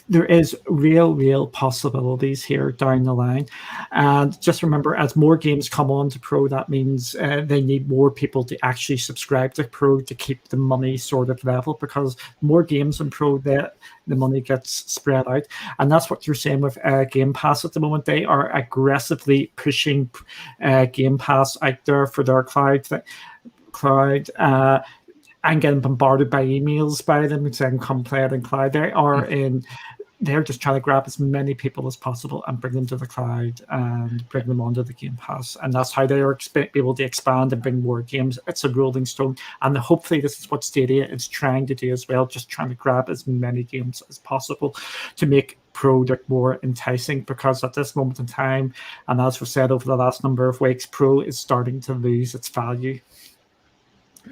there is real possibilities here down the line. And just remember, as more games come on to Pro, that means they need more people to actually subscribe to Pro to keep the money sort of level, because more games in Pro, the money gets spread out. And that's what you're saying with Game Pass at the moment. They are aggressively pushing Game Pass out there for their cloud. I'm getting bombarded by emails by them saying come play it in cloud. They're just trying to grab as many people as possible and bring them to the cloud and bring them onto the Game Pass. And that's how they are able to expand and bring more games. It's a rolling stone. And hopefully this is what Stadia is trying to do as well, just trying to grab as many games as possible to make Pro more enticing, because at this moment in time, and as we've said over the last number of weeks, Pro is starting to lose its value,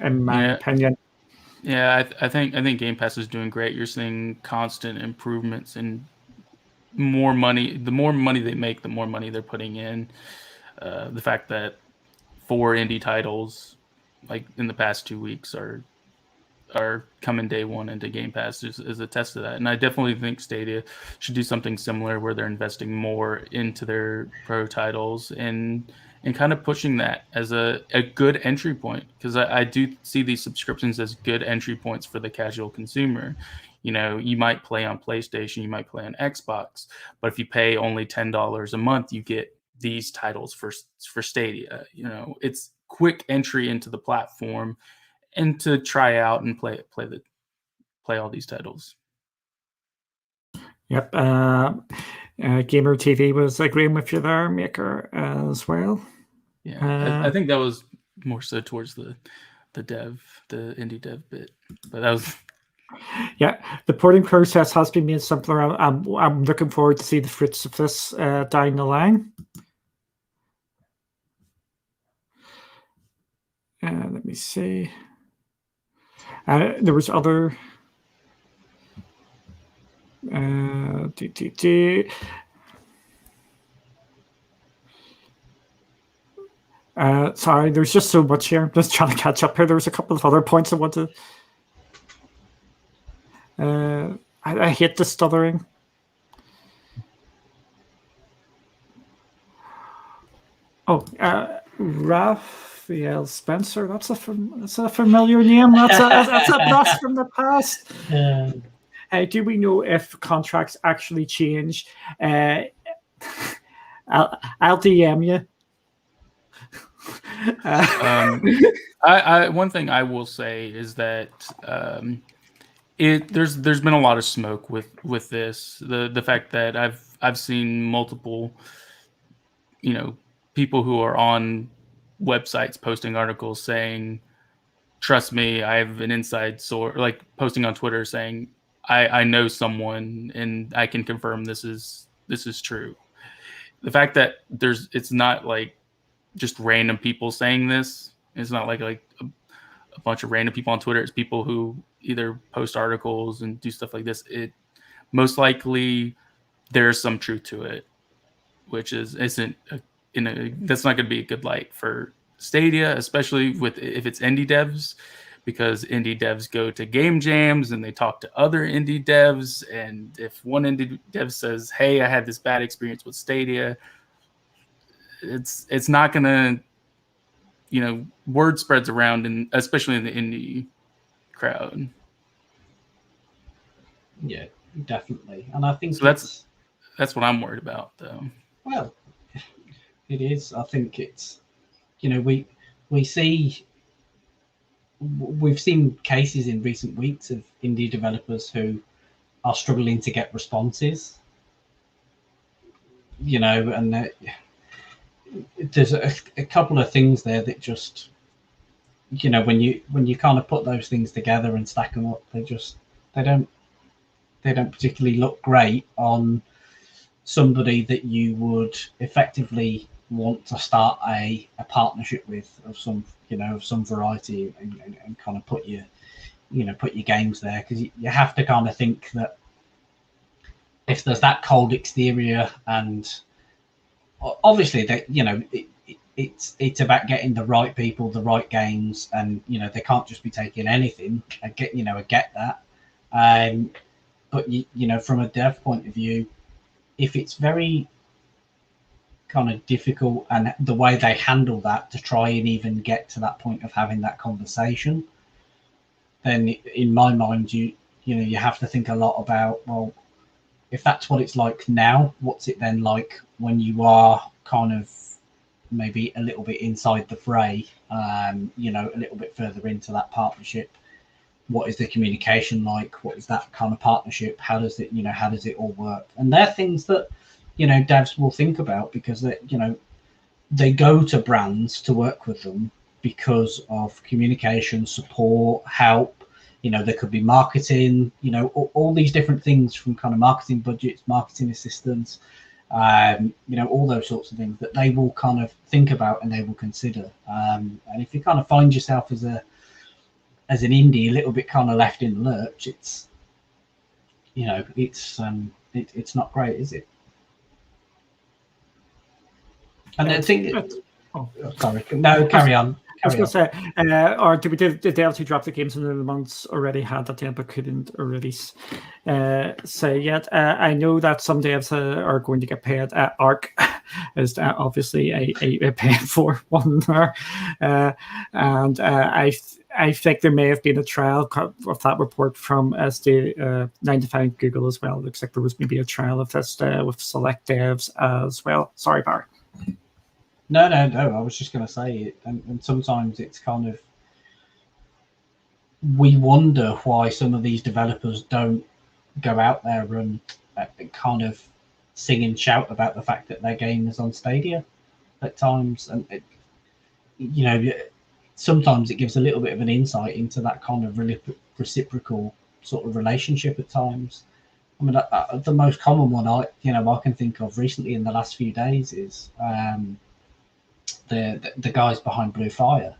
in my opinion. Yeah, I think Game Pass is doing great. You're seeing constant improvements and more money. The more money they make, the more money they're putting in. The fact that 4 indie titles, like in the past 2 weeks, are coming day one into Game Pass is a test of that. And I definitely think Stadia should do something similar where they're investing more into their Pro titles and kind of pushing that as a good entry point, because I do see these subscriptions as good entry points for the casual consumer. You might play on PlayStation, you might play on Xbox, but if you pay only $10 a month, you get these titles for Stadia. It's quick entry into the platform and to try out and play all these titles. Yep. Gamer TV was agreeing with you there, Maker, as well. Yeah, I think that was more so towards the indie dev bit, but that was. Yeah, the porting process has been made simpler. I'm looking forward to see the fruits of this down the line. Let me see. There was other. Sorry, there's just so much here. I'm just trying to catch up here. There was a couple of other points I wanted. I hate the stuttering. Oh, Raphael Spencer. That's a familiar name. That's a blast from the past. Do we know if contracts actually change? I'll DM you. One thing I will say is that there's been a lot of smoke with this. The fact that I've seen multiple, people who are on websites posting articles saying, "Trust me, I have an inside source," like posting on Twitter saying, I know someone and I can confirm this is true. The fact that it's not like just random people saying this. It's not like a bunch of random people on Twitter. It's people who either post articles and do stuff like this. It most likely there's some truth to it, which isn't that's not going to be a good light for Stadia, especially if it's indie devs, because indie devs go to game jams and they talk to other indie devs, and if one indie dev says, "Hey, I had this bad experience with Stadia," it's not gonna, word spreads around, and especially in the indie crowd. Yeah, definitely, and I think so. That's what I'm worried about, though. Well, it is. I think it's, we've seen cases in recent weeks of indie developers who are struggling to get responses. And there's a couple of things there that just, when you kind of put those things together and stack them up, they don't particularly look great on somebody that you would effectively want to start a partnership with of some variety, and kind of put your games there, because you have to kind of think that if there's that cold exterior, and obviously that it's about getting the right people, the right games, and they can't just be taking anything. I get that, but from a dev point of view, if it's very kind of difficult, and the way they handle that to try and even get to that point of having that conversation, then in my mind you have to think a lot about, well, if that's what it's like now, what's it then like when you are kind of maybe a little bit inside the fray, a little bit further into that partnership? What is the communication like? What is that kind of partnership? How does it all work? And they're things that devs will think about, because they go to brands to work with them because of communication, support, help. There could be marketing, all these different things, from kind of marketing budgets, marketing assistants, all those sorts of things that they will kind of think about and they will consider. And if you kind of find yourself as an indie a little bit kind of left in the lurch, it's not great, is it? And I think, sorry, no, carry on. I was going to say, or did they actually drop the games in the months already had that yet, but couldn't release say yet? I know that some devs are going to get paid. Arc is obviously a paid for one there, and I think there may have been a trial of that report from the 9 to 5 Google as well. It looks like there was maybe a trial of this with select devs as well. Sorry, Barry. No. I was just going to say it, and sometimes it's kind of, we wonder why some of these developers don't go out there and kind of sing and shout about the fact that their game is on Stadia at times, and sometimes it gives a little bit of an insight into that kind of reciprocal sort of relationship at times. I mean, the most common one I can think of recently in the last few days is the guys behind Blue Fire.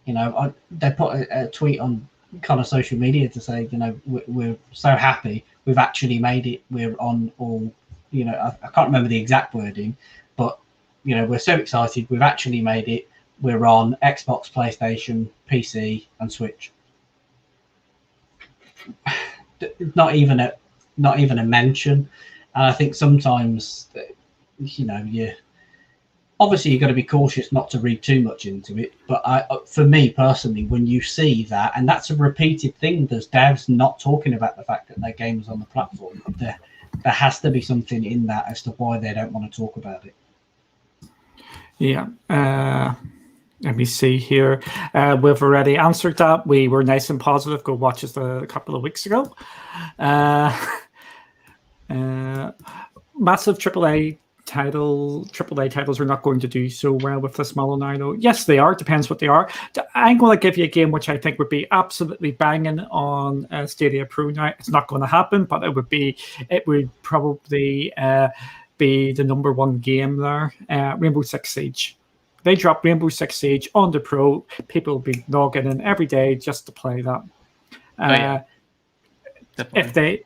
They put a tweet on kind of social media to say, we're so happy we've actually made it. We're on all, I can't remember the exact wording, but we're so excited. We've actually made it. We're on Xbox, PlayStation, PC, and Switch. Not even a mention. And I think sometimes, you obviously you've got to be cautious not to read too much into it. But for me personally, when you see that, and that's a repeated thing, there's devs not talking about the fact that their game is on the platform. There has to be something in that as to why they don't want to talk about it. Yeah. Let me see here. We've already answered that. We were nice and positive. Go watch us a couple of weeks ago. Massive AAA titles are not going to do so well with this model now. Yes, they are. Depends what they are. I'm going to give you a game which I think would be absolutely banging on Stadia Pro now. It's not going to happen, but it would probably be the number one game there. Rainbow Six Siege. They drop Rainbow Six Siege on the Pro. People will be logging in every day just to play that. If they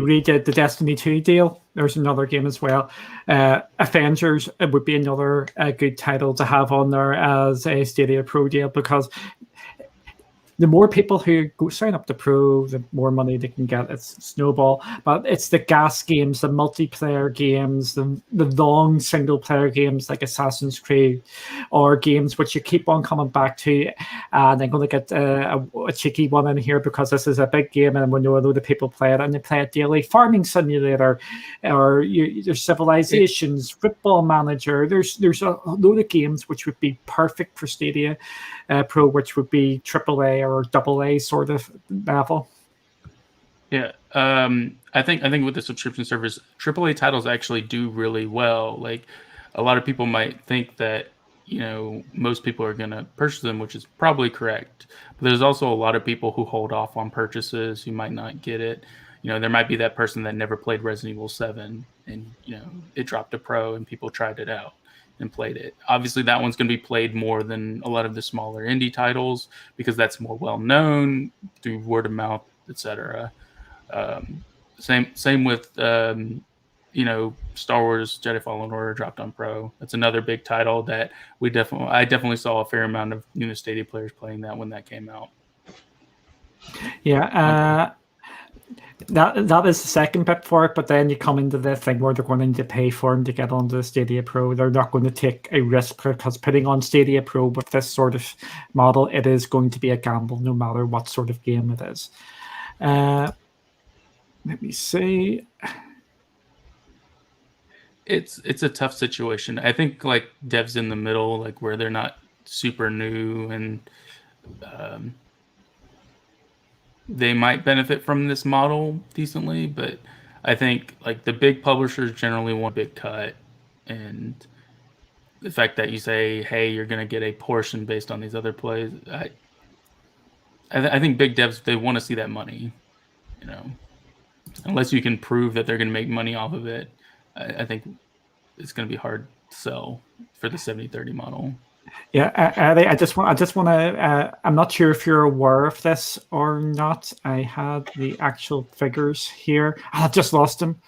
redid the Destiny 2 deal, there's another game as well. Avengers would be another good title to have on there as a Stadia Pro deal, because the more people who go sign up to Pro, the more money they can get. It's snowball. But it's the gas games, the multiplayer games, the long single-player games like Assassin's Creed, or games which you keep on coming back to. And I'm going to get a cheeky one in here because this is a big game and we know a load of people play it, and they play it daily. Farming Simulator, or there's Civilizations, Football Manager. There's a load of games which would be perfect for Stadia Pro, which would be AAA or AA sort of level. Yeah, I think with the subscription service, AAA titles actually do really well. Like, a lot of people might think that most people are going to purchase them, which is probably correct. But there's also a lot of people who hold off on purchases who might not get it. There might be that person that never played Resident Evil 7 and it dropped a Pro and people tried it out and played it. Obviously, that one's going to be played more than a lot of the smaller indie titles because that's more well known through word of mouth, etc. Same with Star Wars Jedi Fallen Order dropped on Pro. That's another big title that I definitely saw a fair amount of Stadia players playing that when that came out. Yeah, that is the second bit for it, but then you come into the thing where they're going to pay for them to get onto the Stadia Pro. They're not going to take a risk, because putting on Stadia Pro with this sort of model, it is going to be a gamble no matter what sort of game it is. Let me see. It's a tough situation. I think like devs in the middle, like where they're not super new and they might benefit from this model decently, but I think like the big publishers generally want a big cut, and the fact that you say, hey, you're going to get a portion based on these other plays, I think big devs, they want to see that money, unless you can prove that they're going to make money off of it. I think it's going to be hard to sell for the 70-30 model. Yeah, I just want to. I'm not sure if you're aware of this or not. I had the actual figures here. I've just lost them.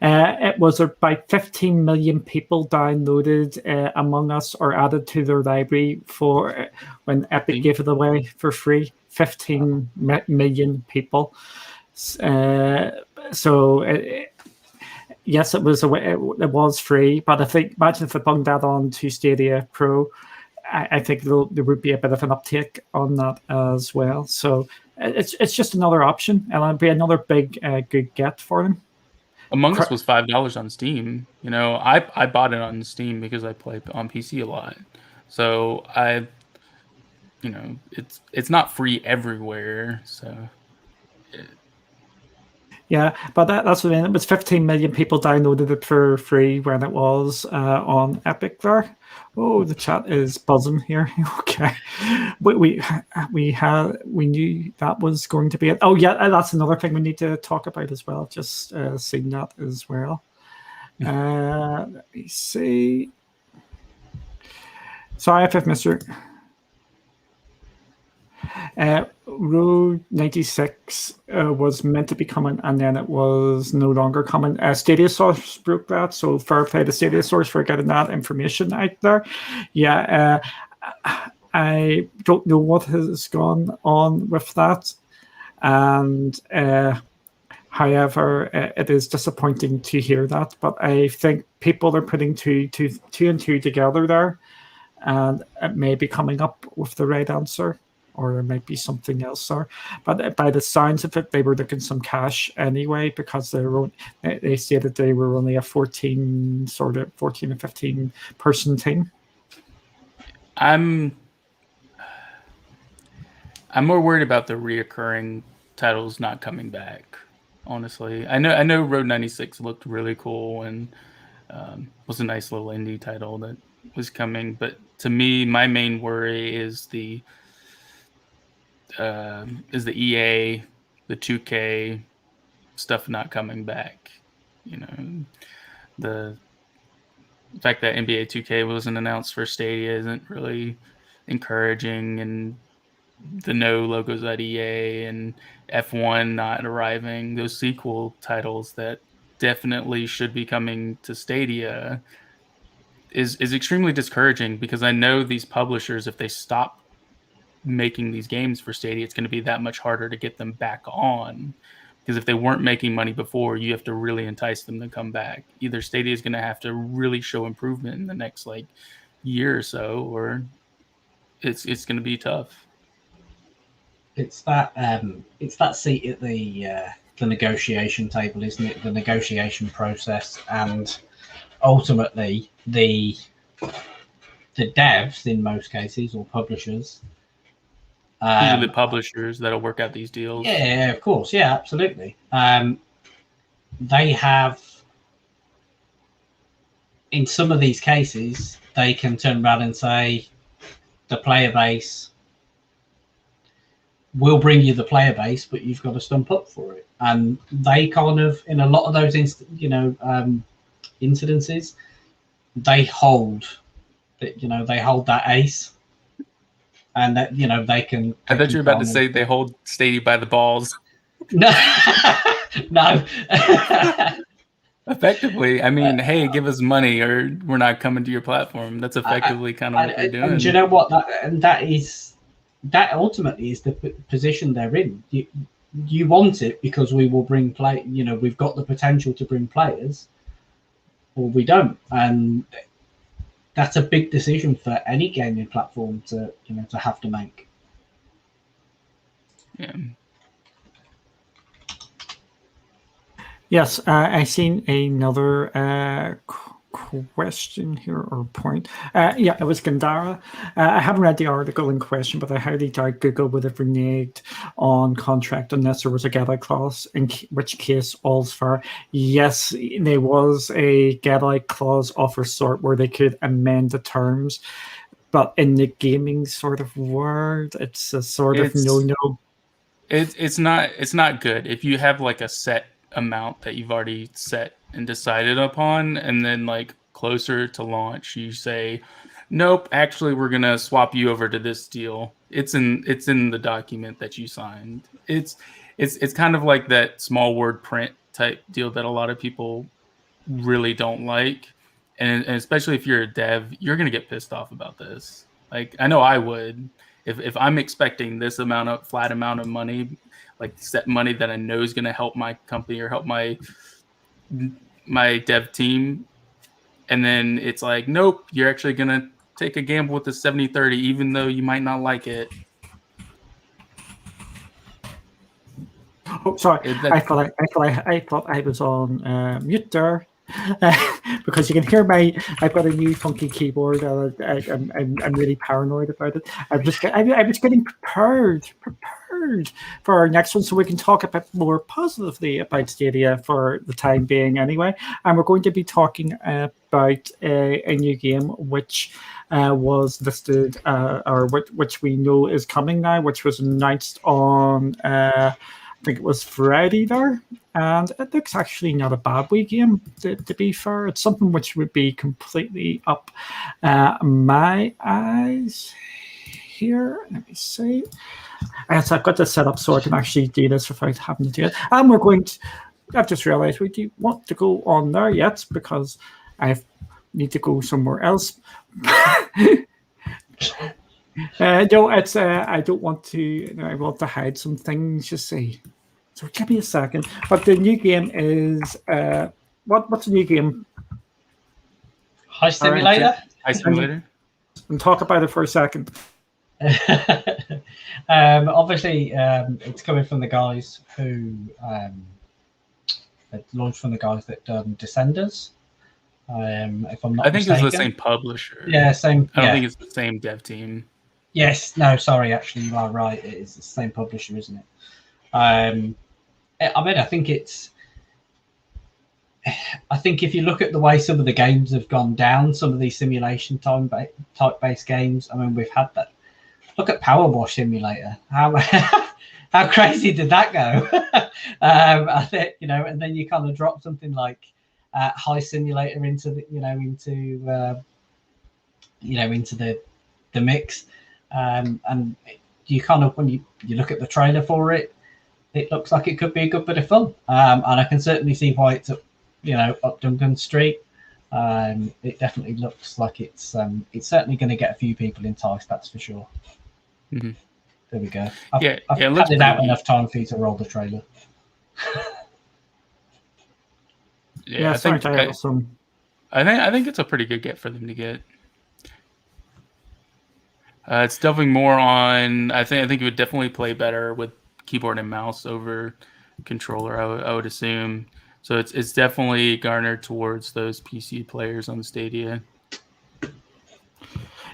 It was about 15 million people downloaded Among Us or added to their library for when Epic gave it away for free. 15 million people. Yes, it was free, but I think imagine if they bunged that on to Stadia Pro, I think there would be a bit of an uptake on that as well. So it's just another option, and it'll be another big good get for them. Among Us was $5 on Steam. I bought it on Steam because I play on PC a lot. So it's not free everywhere. So. Yeah, but that's what I mean. It was 15 million people downloaded it for free when it was on Epic there. Oh, the chat is buzzing here. Okay, we knew that was going to be it. Oh yeah, that's another thing we need to talk about as well. Just seeing that as well. Let me see. Sorry if I've missed it. Road 96 was meant to be coming, and then it was no longer coming. Stadia Source broke that, so fair play to Stadia Source for getting that information out there. Yeah, I don't know what has gone on with that, and however, it is disappointing to hear that. But I think people are putting two and two together there, and it may be coming up with the right answer, or there might be something else there. But by the sounds of it, they were looking some cash anyway, because they stated they were only a 14 or 15 person team. I'm more worried about the reoccurring titles not coming back. Honestly, I know Road 96 looked really cool and was a nice little indie title that was coming, but to me, my main worry is the EA, the 2K stuff not coming back. You know, the fact that NBA 2K wasn't announced for Stadia isn't really encouraging, and the no logos at EA and F1 not arriving, those sequel titles that definitely should be coming to Stadia is extremely discouraging, because I know these publishers, if they stop making these games for Stadia, it's going to be that much harder to get them back on, because if they weren't making money before, you have to really entice them to come back. Either Stadia is going to have to really show improvement in the next year or so, or it's going to be tough. It's that seat at the negotiation table, isn't it? The negotiation process, and ultimately the devs in most cases, or publishers. Usually the publishers that'll work out these deals. Yeah, of course. Yeah, absolutely. They have, in some of these cases, they can turn around and say, the player base, we'll bring you the player base, but you've got to stump up for it. And they kind of, in a lot of those incidences, they hold that ace, and that they can. I thought you were about to say they hold Stadia by the balls. No, no. Effectively, I mean, hey, give us money, or we're not coming to your platform. That's effectively kind of what they're doing. And do you know what? That ultimately is the position they're in. You want it because we will bring play. We've got the potential to bring players, or we don't, and that's a big decision for any gaming platform to have to make. Yeah. Yes, I seen another question here, or point. Yeah, it was Gandara. I haven't read the article in question, but I highly doubt Google would have reneged on contract unless there was a get-out clause, in which case all's fair. Yes, there was a get-out clause of a sort where they could amend the terms, but in the gaming sort of world, it's a sort of no-no. It's not good if you have a set amount that you've already set and decided upon, and then closer to launch you say, nope, actually we're gonna swap you over to this deal. It's in the document that you signed. It's kind of like that small word print type deal that a lot of people really don't like, and especially if you're a dev, you're gonna get pissed off about this. I know I would, if I'm expecting this flat amount of money, set money that I know is going to help my company or help my dev team, and then it's nope, you're actually going to take a gamble with the 70-30, even though you might not like it. Oh, sorry. I thought I was on mute there. Because you can hear I've got a new funky keyboard. I'm really paranoid about it. I was getting prepared for our next one, so we can talk a bit more positively about Stadia for the time being, anyway. And we're going to be talking about a new game which was listed, or which we know is coming now, which was announced on. I think it was Friday there, and it looks actually not a bad wee game, to be fair. It's something which would be completely up my eyes. here. Let me see. So I've got this set up so I can actually do this without having to do it. And we're going to. I've just realised we do want to go on there yet because I need to go somewhere else. No, it's I don't want to. I want to hide some things. You see. So give me a second. But the new game is what's the new game? High Simulator. High Simulator. And talk about it for a second. Obviously, it's coming from the guys who it launched from the guys that done Descenders. If I'm not I think mistaken. it's the same publisher. Yeah, same. I don't think it's the same dev team. Yes, no, sorry. Actually, you are right. It is the same publisher, isn't it? I mean, I think it's. I think if you look at the way some of the games have gone down, some of these simulation type based games. I mean, we've had that. Look at Powerwash Simulator. How crazy did that go? I think and then you kind of drop something like High Simulator into the into the mix, and you kind of when you look at the trailer for it, it looks like it could be a good bit of fun, and I can certainly see why it's up Duncan Street. It definitely looks like it's certainly going to get a few people enticed. That's for sure. Mm-hmm. There we go. I've it had it out enough time for you to roll the trailer. I think it's a pretty good get for them to get. It's definitely more on. I think it would definitely play better with keyboard and mouse over controller. I would assume. So it's definitely garnered towards those PC players on Stadia.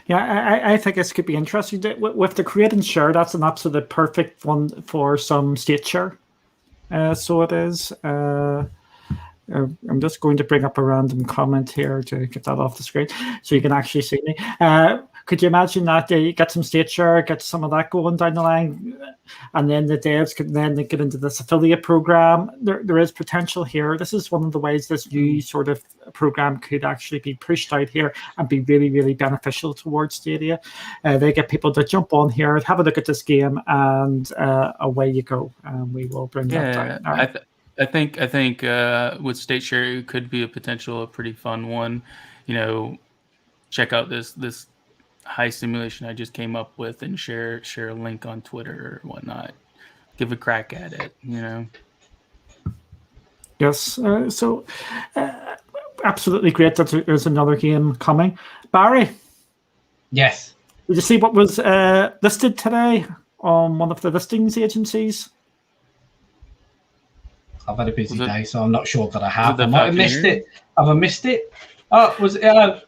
Yeah, I think this could be interesting. With the create and share, that's an absolute perfect one for some state share. So it is. I'm just going to bring up a random comment here to get that off the screen so you can actually see me. Could you imagine that you get some state share, get some of that going down the line, and then the devs can then get into this affiliate program? There is potential here. This is one of the ways this new sort of program could actually be pushed out here and be really, really beneficial towards Stadia. They get people to jump on here, have a look at this game, and away you go. And we will bring that down. I think with state share it could be a pretty fun one. Check out this high simulation I just came up with and share a link on Twitter or whatnot. Give a crack at it. Yes. Absolutely great that there's another game coming. Barry. Yes. Did you see what was listed today on one of the listings agencies? I've had a busy day, so I'm not sure that I have. I might have missed it. Have I missed it? Oh, was it?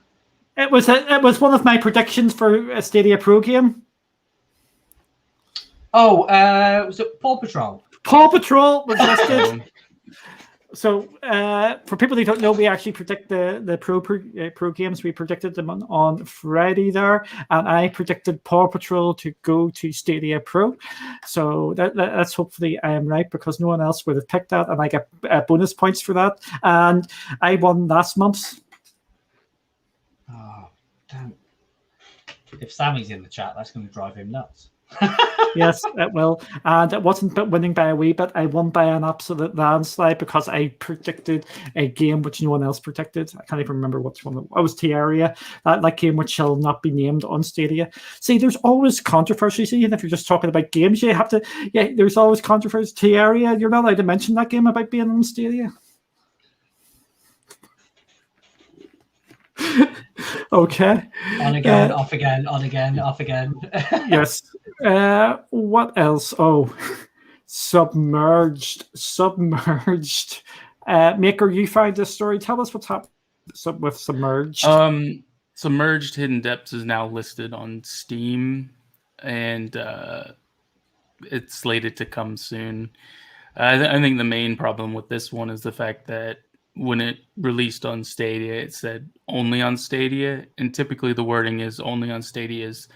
It was one of my predictions for a Stadia Pro game. Oh, was it Paw Patrol? Paw Patrol was listed. So, for people who don't know, we actually predict the pro games. We predicted them on Friday there, and I predicted Paw Patrol to go to Stadia Pro. So that's hopefully I am right because no one else would have picked that, and I get bonus points for that. And I won last month's. Oh, damn. If Sammy's in the chat, that's going to drive him nuts. Yes, it will. And it wasn't winning by a wee bit. I won by an absolute landslide because I predicted a game which no one else predicted. I can't even remember which one. It was Terraria. That game which shall not be named on Stadia. See, there's always controversy. See, and if you're just talking about games, you have to. Yeah, there's always controversy. Terraria, you're not allowed to mention that game about being on Stadia. Okay. On again, off again, on again, off again. Yes. What else? Oh, submerged. Maker, you found this story. Tell us what's happened with Submerged. Submerged Hidden Depths is now listed on Steam, and it's slated to come soon. I think the main problem with this one is the fact that when it released on Stadia, it said only on Stadia, and typically the wording is only on Stadia is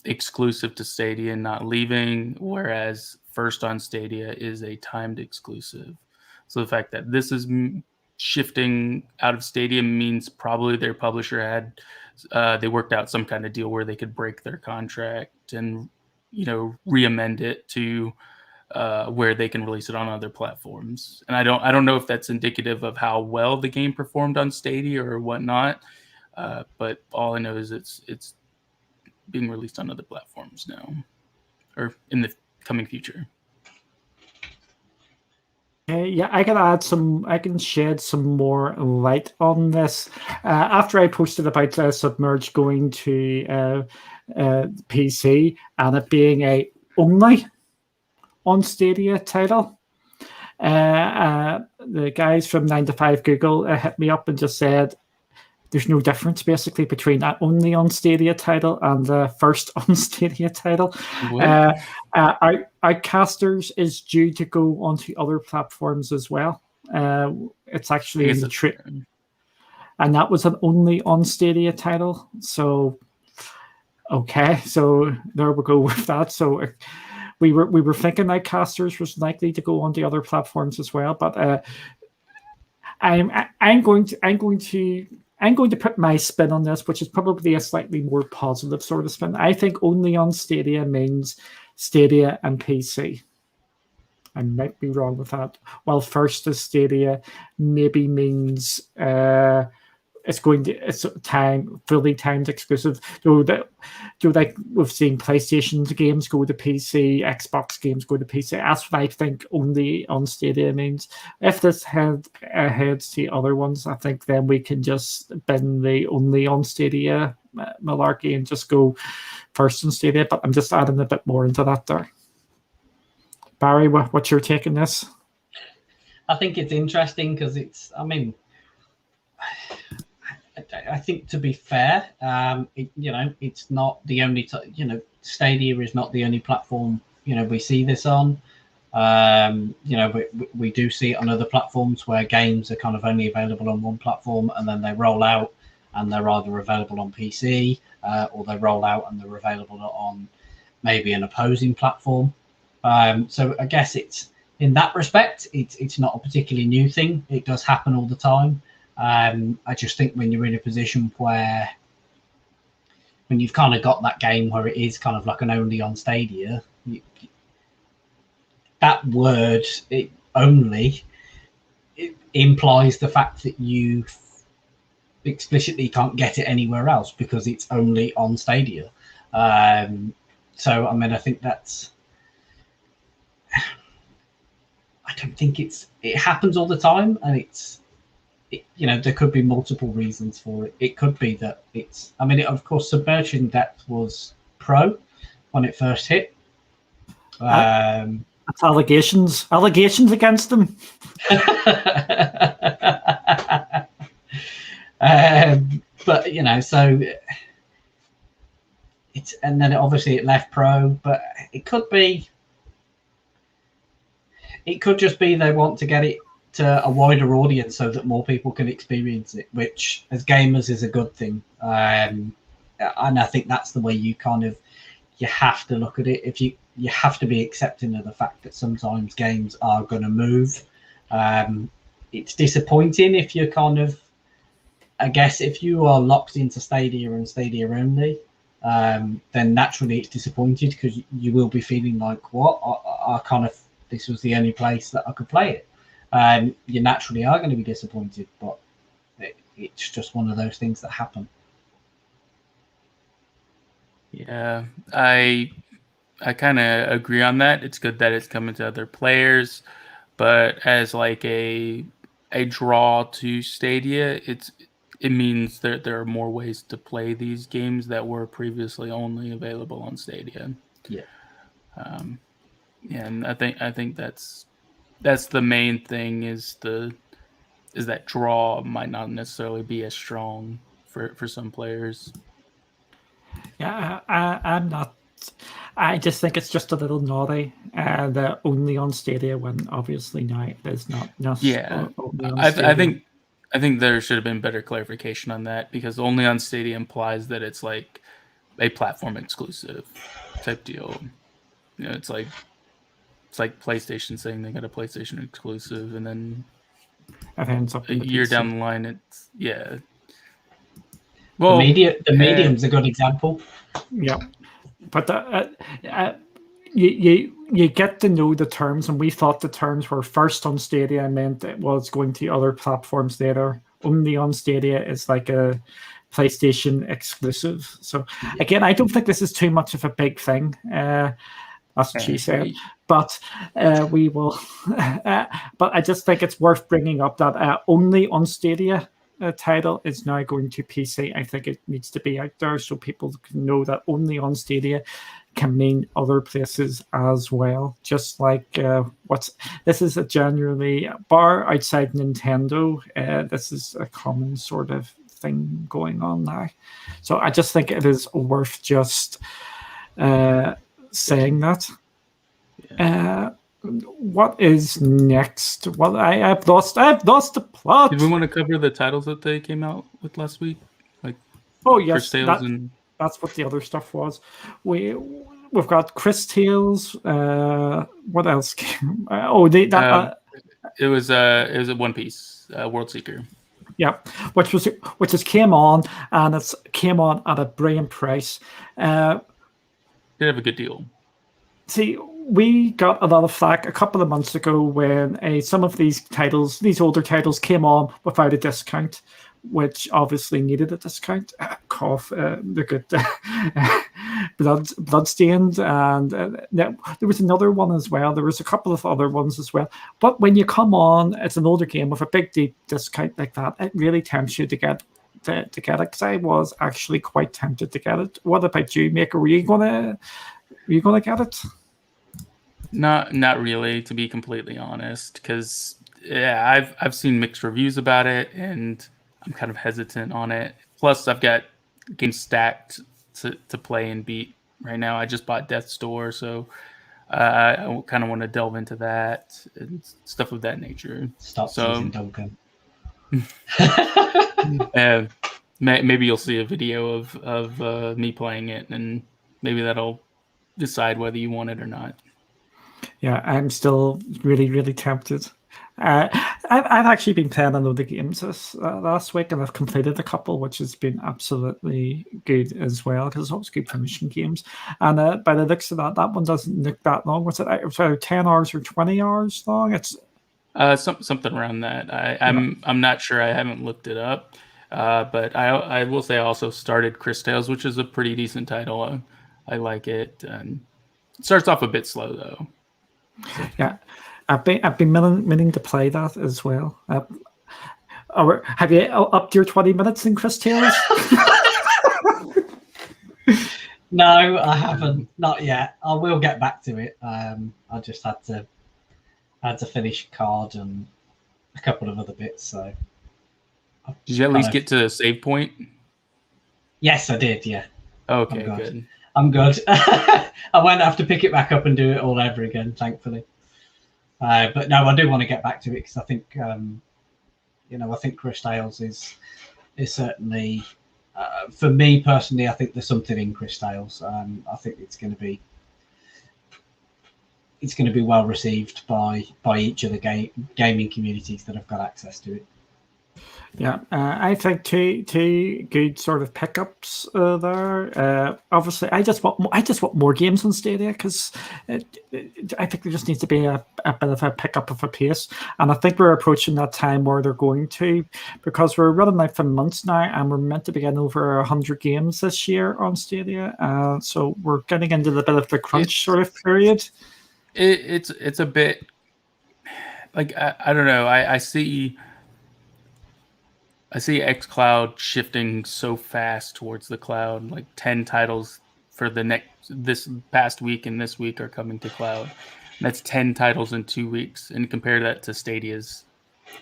exclusive to Stadia and not leaving, whereas first on Stadia is a timed exclusive. So the fact that this is shifting out of Stadia means probably their publisher had they worked out some kind of deal where they could break their contract and re-amend it to where they can release it on other platforms. And I don't know if that's indicative of how well the game performed on Stadia or whatnot. But all I know is it's being released on other platforms now, or in the coming future. Yeah, I can add some. I can shed some more light on this. After I posted about Submerge going to PC and it being a only on Stadia title, the guys from 9 to 5 Google hit me up and just said there's no difference basically between that only on Stadia title and the first on Stadia title. Outcasters is due to go onto other platforms as well. It's actually in the trip, and that was an only on Stadia title. So, okay, so there we go with that. So we were thinking Outcasters was likely to go on the other platforms as well, but I'm going to put my spin on this, which is probably a slightly more positive sort of spin. I think only on Stadia means Stadia and PC. I might be wrong with that. While first is Stadia maybe means it's fully timed exclusive. Like we've seen PlayStation games go to PC, Xbox games go to PC. That's what I think only on Stadia means. If this heads to other ones, I think then we can just bin the only on Stadia malarkey and just go first on Stadia. But I'm just adding a bit more into that there. Barry, what's your take on this? I think it's interesting because I think to be fair, it's not the only, Stadia is not the only platform, we see this on. We do see it on other platforms where games are kind of only available on one platform and then they roll out and they're either available on PC or they roll out and they're available on maybe an opposing platform. So I guess it's in that respect, it's not a particularly new thing. It does happen all the time. I just think when you're in a position where when you've kind of got that game where it is kind of like an only on Stadia, that word it implies the fact that you explicitly can't get it anywhere else because it's only on Stadia. So I think that's. I don't think it happens all the time, and there could be multiple reasons for it. It could be that of course, Submerged in Depth was pro when it first hit. That's allegations against them. But so it's, and then obviously it left pro, but it could just be they want to get it to a wider audience so that more people can experience it, which as gamers is a good thing. And I think that's the way you have to look at it. If you have to be accepting of the fact that sometimes games are going to move. It's disappointing if you're I guess if you are locked into Stadia and Stadia only, then naturally it's disappointed because you will be feeling like, what? This was the only place that I could play it. You naturally are going to be disappointed, but it's just one of those things that happen. Yeah, I kind of agree on that. It's good that it's coming to other players, but as like a draw to Stadia, it means that there are more ways to play these games that were previously only available on Stadia. Yeah. And I think that's the main thing is that draw might not necessarily be as strong for some players. Yeah, I'm not. I just think it's just a little naughty. That only on Stadia when obviously now it is not. Yeah, I think there should have been better clarification on that because only on Stadia implies that it's like a platform exclusive type deal. It's like PlayStation saying they got a PlayStation exclusive, and then a year down the line, it's Well, the medium's a good example. Yeah, but you get to know the terms, and we thought the terms were first on Stadia meant it was going to other platforms later. Only on Stadia is like a PlayStation exclusive. So again, I don't think this is too much of a big thing. That's what she said. But we will. But I just think it's worth bringing up that only on Stadia title is now going to PC. I think it needs to be out there so people can know that only on Stadia can mean other places as well. Just like this is a generally bar outside Nintendo. This is a common sort of thing going on now. So I just think it is worth just saying that. What is next? Well, I've lost the plot. Did we want to cover the titles that they came out with last week? Like, oh yes, that's what the other stuff was. We've got Chris Tales. What else came? It was a One Piece World Seeker. Yeah, which just came on, and it came on at a brilliant price. Did have a good deal. See, we got a lot of flack a couple of months ago when some of these older titles came on without a discount, which obviously needed a discount. Cough, look at Bloodstained, and there was another one as well. There was a couple of other ones as well. But when you come on, it's an older game with a big deep discount like that. It really tempts you to get it, because I was actually quite tempted to get it. What about you, Maker? Were you gonna get it? Not really, to be completely honest, because I've seen mixed reviews about it, and I'm kind of hesitant on it. Plus, I've got games stacked to play and beat right now. I just bought Death's Door, so I kind of want to delve into that and stuff of that nature. Stop using Duncan. Maybe you'll see a video of me playing it, and maybe that'll decide whether you want it or not. Yeah, I'm still really, really tempted. I've actually been playing a load of games this last week, and I've completed a couple, which has been absolutely good as well, because it's always good finishing games. And by the looks of that one doesn't look that long. What's it? 10 hours or 20 hours long? It's something around that. I'm not sure. I haven't looked it up, but I will say I also started Chris Tales, which is a pretty decent title. I like it. And it starts off a bit slow though. Yeah, I've been meaning to play that as well. Have you upped your 20 minutes in Chris Tales? No, I haven't. Not yet. I will get back to it. I just had to finish Card and a couple of other bits. So, did you at least get to a save point? Yes, I did. Yeah. Okay, good. I'm good. I won't have to pick it back up and do it all over again, thankfully. But no, I do want to get back to it, because I think, I think Chris Tales is certainly, for me personally, I think there's something in Chris Tales. I think it's going to be well received by each of the gaming communities that have got access to it. Yeah, I think two good sort of pickups there. Obviously, I just want more games on Stadia, because I think there just needs to be a bit of a pickup of a pace, and I think we're approaching that time where they're going to, because we're running out for months now, and we're meant to be getting over 100 games this year on Stadia. So we're getting into the bit of the crunch sort of period. It's a bit like I don't know. I see xCloud shifting so fast towards the cloud. Like 10 titles for this past week and this week are coming to cloud. And that's 10 titles in 2 weeks. And compare that to Stadia's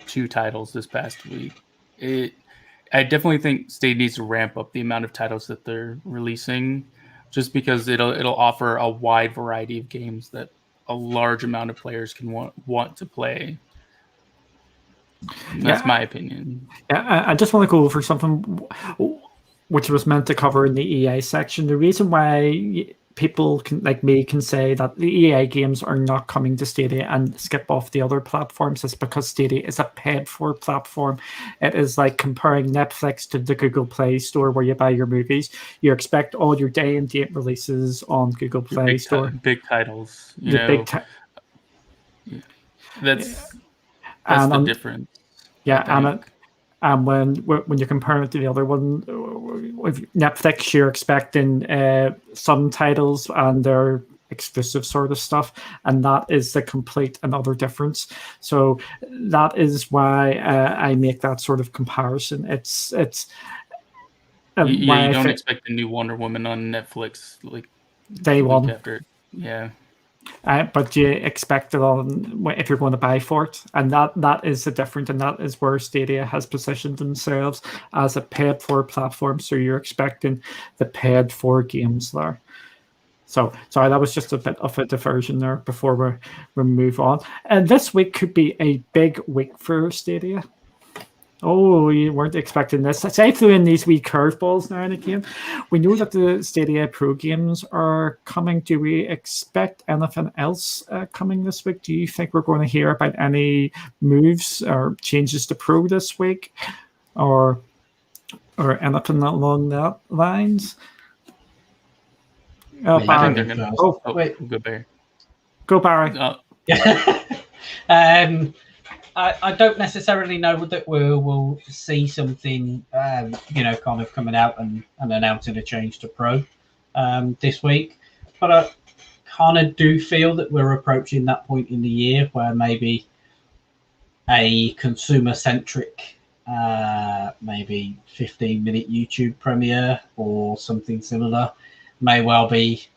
2 titles this past week. I definitely think Stadia needs to ramp up the amount of titles that they're releasing, just because it'll offer a wide variety of games that a large amount of players can want to play. That's my opinion. Yeah, I just want to go over something which was meant to cover in the EA section. The reason why people like me can say that the EA games are not coming to Stadia and skip off the other platforms is because Stadia is a paid-for platform. It is like comparing Netflix to the Google Play Store where you buy your movies. You expect all your day and date releases on Google Play Store. Big titles, that's the difference. Yeah, and when you're comparing it to the other one, with Netflix, you're expecting some titles and their exclusive sort of stuff, and that is the complete another difference. So that is why I make that sort of comparison. It's you don't expect a new Wonder Woman on Netflix like day one after, yeah. But you expect it on if you're going to buy for it, and that is the difference, and that is where Stadia has positioned themselves as a paid-for platform. So you're expecting the paid-for games there. So sorry, that was just a bit of a diversion there before we move on. And this week could be a big week for Stadia. Oh, you weren't expecting this. I threw in these wee curveballs now and again. We know that the Stadia Pro games are coming. Do we expect anything else coming this week? Do you think we're going to hear about any moves or changes to Pro this week, or anything along that lines? I think they're gonna. Wait, go Barry. Go Barry. I don't necessarily know that we'll see something, kind of coming out and announcing a change to Pro this week. But I kind of do feel that we're approaching that point in the year where maybe a consumer-centric, maybe 15-minute YouTube premiere or something similar may well be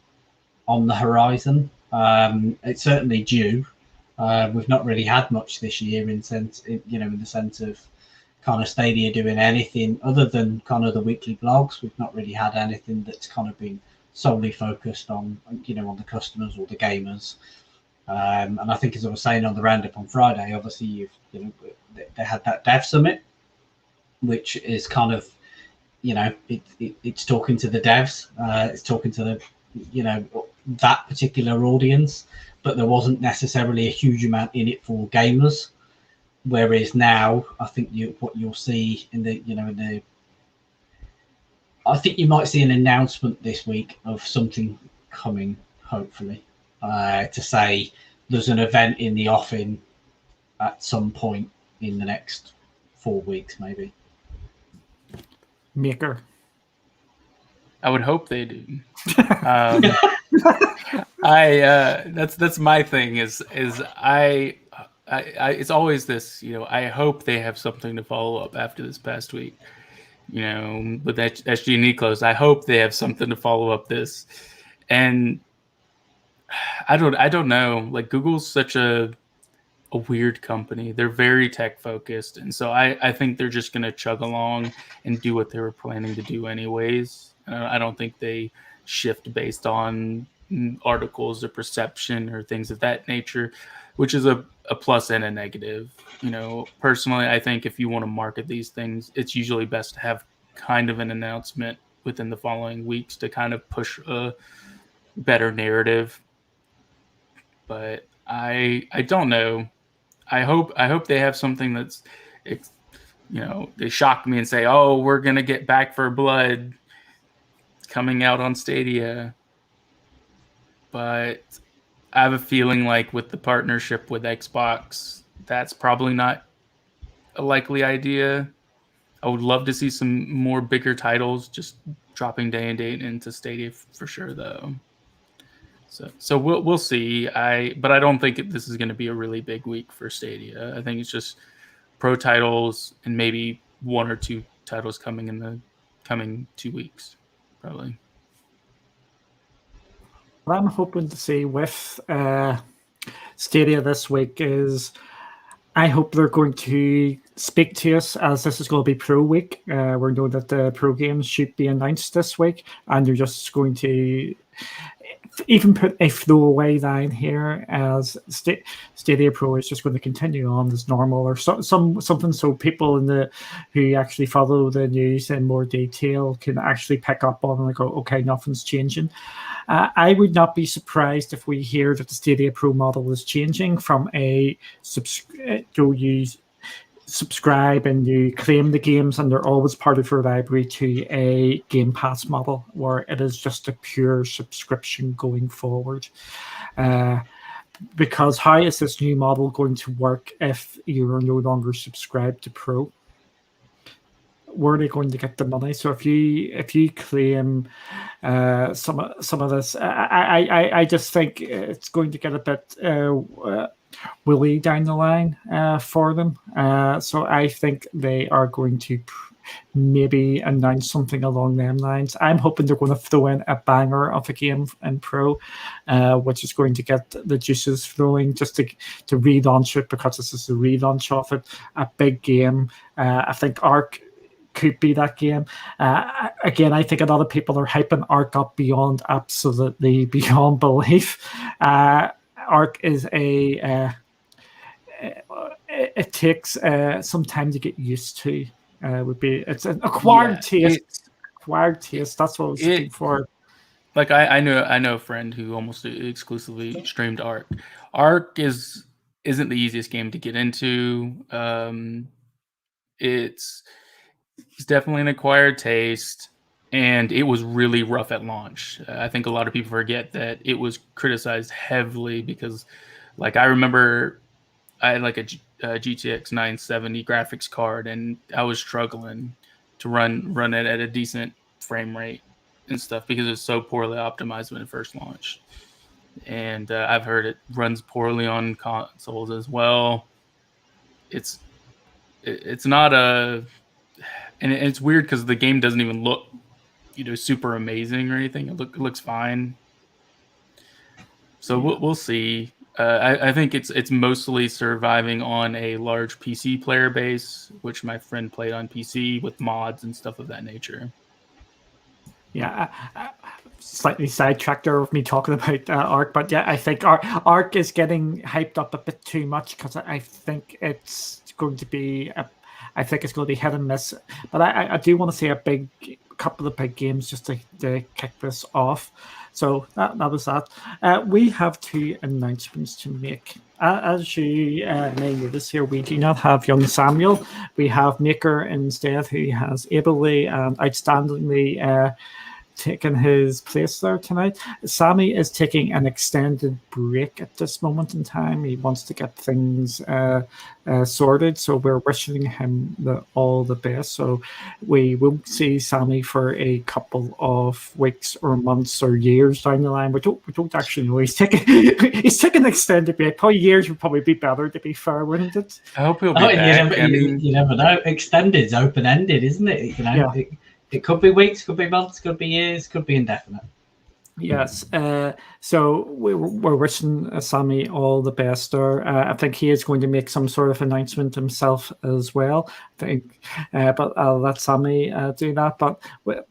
on the horizon. It's certainly due. We've not really had much this year in the sense of kind of Stadia doing anything other than kind of the weekly blogs. We've not really had anything that's kind of been solely focused on on the customers or the gamers. And I think, as I was saying on the roundup on Friday, obviously they had that dev summit, which is kind of it's talking to the devs, it's talking to the that particular audience. But there wasn't necessarily a huge amount in it for gamers. Whereas now, I think what you'll see I think you might see an announcement this week of something coming, hopefully, to say there's an event in the offing at some point in the next 4 weeks, maybe. Maker. I would hope they do. That's my thing is I it's always this, I hope they have something to follow up after this past week, with that SG&E close. I hope they have something to follow up this, and I don't know, like Google's such a weird company. They're very tech focused, and so I think they're just going to chug along and do what they were planning to do anyways. I don't think they shift based on articles or perception or things of that nature, which is a plus and a negative. Personally, I think if you want to market these things, it's usually best to have kind of an announcement within the following weeks to kind of push a better narrative. But I don't know. I hope they have something that's, they shock me and say, oh, we're going to get Back for Blood coming out on Stadia. But I have a feeling like with the partnership with Xbox, that's probably not a likely idea. I would love to see some more bigger titles just dropping day and date into Stadia for sure, though. So we'll see. But I don't think this is going to be a really big week for Stadia. I think it's just Pro titles and maybe 1 or 2 titles coming in the coming 2 weeks, probably. What I'm hoping to see with Stadia this week is I hope they're going to speak to us, as this is going to be Pro Week. We know that the Pro games should be announced this week, and they're just going to even put a throwaway line here as Stadia Pro is just going to continue on as normal, or something so people who actually follow the news in more detail can actually pick up on and go, okay, nothing's changing. I would not be surprised if we hear that the Stadia Pro model is changing from a subscribe and you claim the games and they're always part of your library to a Game Pass model where it is just a pure subscription going forward. Because how is this new model going to work if you are no longer subscribed to Pro? Where are they going to get the money? So if you claim some of this, I just think it's going to get a bit woolly down the line for them. So I think they are going to maybe announce something along them lines. I'm hoping they're going to throw in a banger of a game in Pro, which is going to get the juices flowing just to relaunch it, because this is a relaunch of it, a big game. I think Ark could be that game. Again, I think a lot of people are hyping Ark up absolutely beyond belief. Ark is it takes some time to get used to. It's an acquired taste. Acquired taste. That's what I was looking for. Like I know a friend who almost exclusively streamed Ark. Ark isn't the easiest game to get into. It's definitely an acquired taste, and it was really rough at launch. I think a lot of people forget that it was criticized heavily because, like, I remember I had like a GTX 970 graphics card, and I was struggling to run it at a decent frame rate and stuff because it's so poorly optimized when it first launched. And I've heard it runs poorly on consoles as well. It's not and it's weird because the game doesn't even look, super amazing or anything. It looks fine. So we'll see. I think it's mostly surviving on a large PC player base, which my friend played on PC with mods and stuff of that nature. Yeah, slightly sidetracked there with me talking about Ark, but yeah, I think Ark is getting hyped up a bit too much because I think it's going to be hit and miss. But I do want to see a couple of big games just to kick this off. So that was that. We have two announcements to make. As you may notice here, we do not have young Samuel. We have Maker instead, who has ably and outstandingly taken his place there tonight. Sammy is taking an extended break at this moment in time. He wants to get things sorted, so we're wishing him all the best. So we won't see Sammy for a couple of weeks or months or years down the line. We don't actually know. He's taking an extended break. Probably years would probably be better, to be fair, wouldn't it? I hope he'll be back. You never know. Extended's open-ended, isn't it? Yeah. It could be weeks, could be months, could be years, could be indefinite. Yes. So we're wishing Sammy all the best there. I think he is going to make some sort of announcement himself as well. I think, but I'll let Sammy do that. But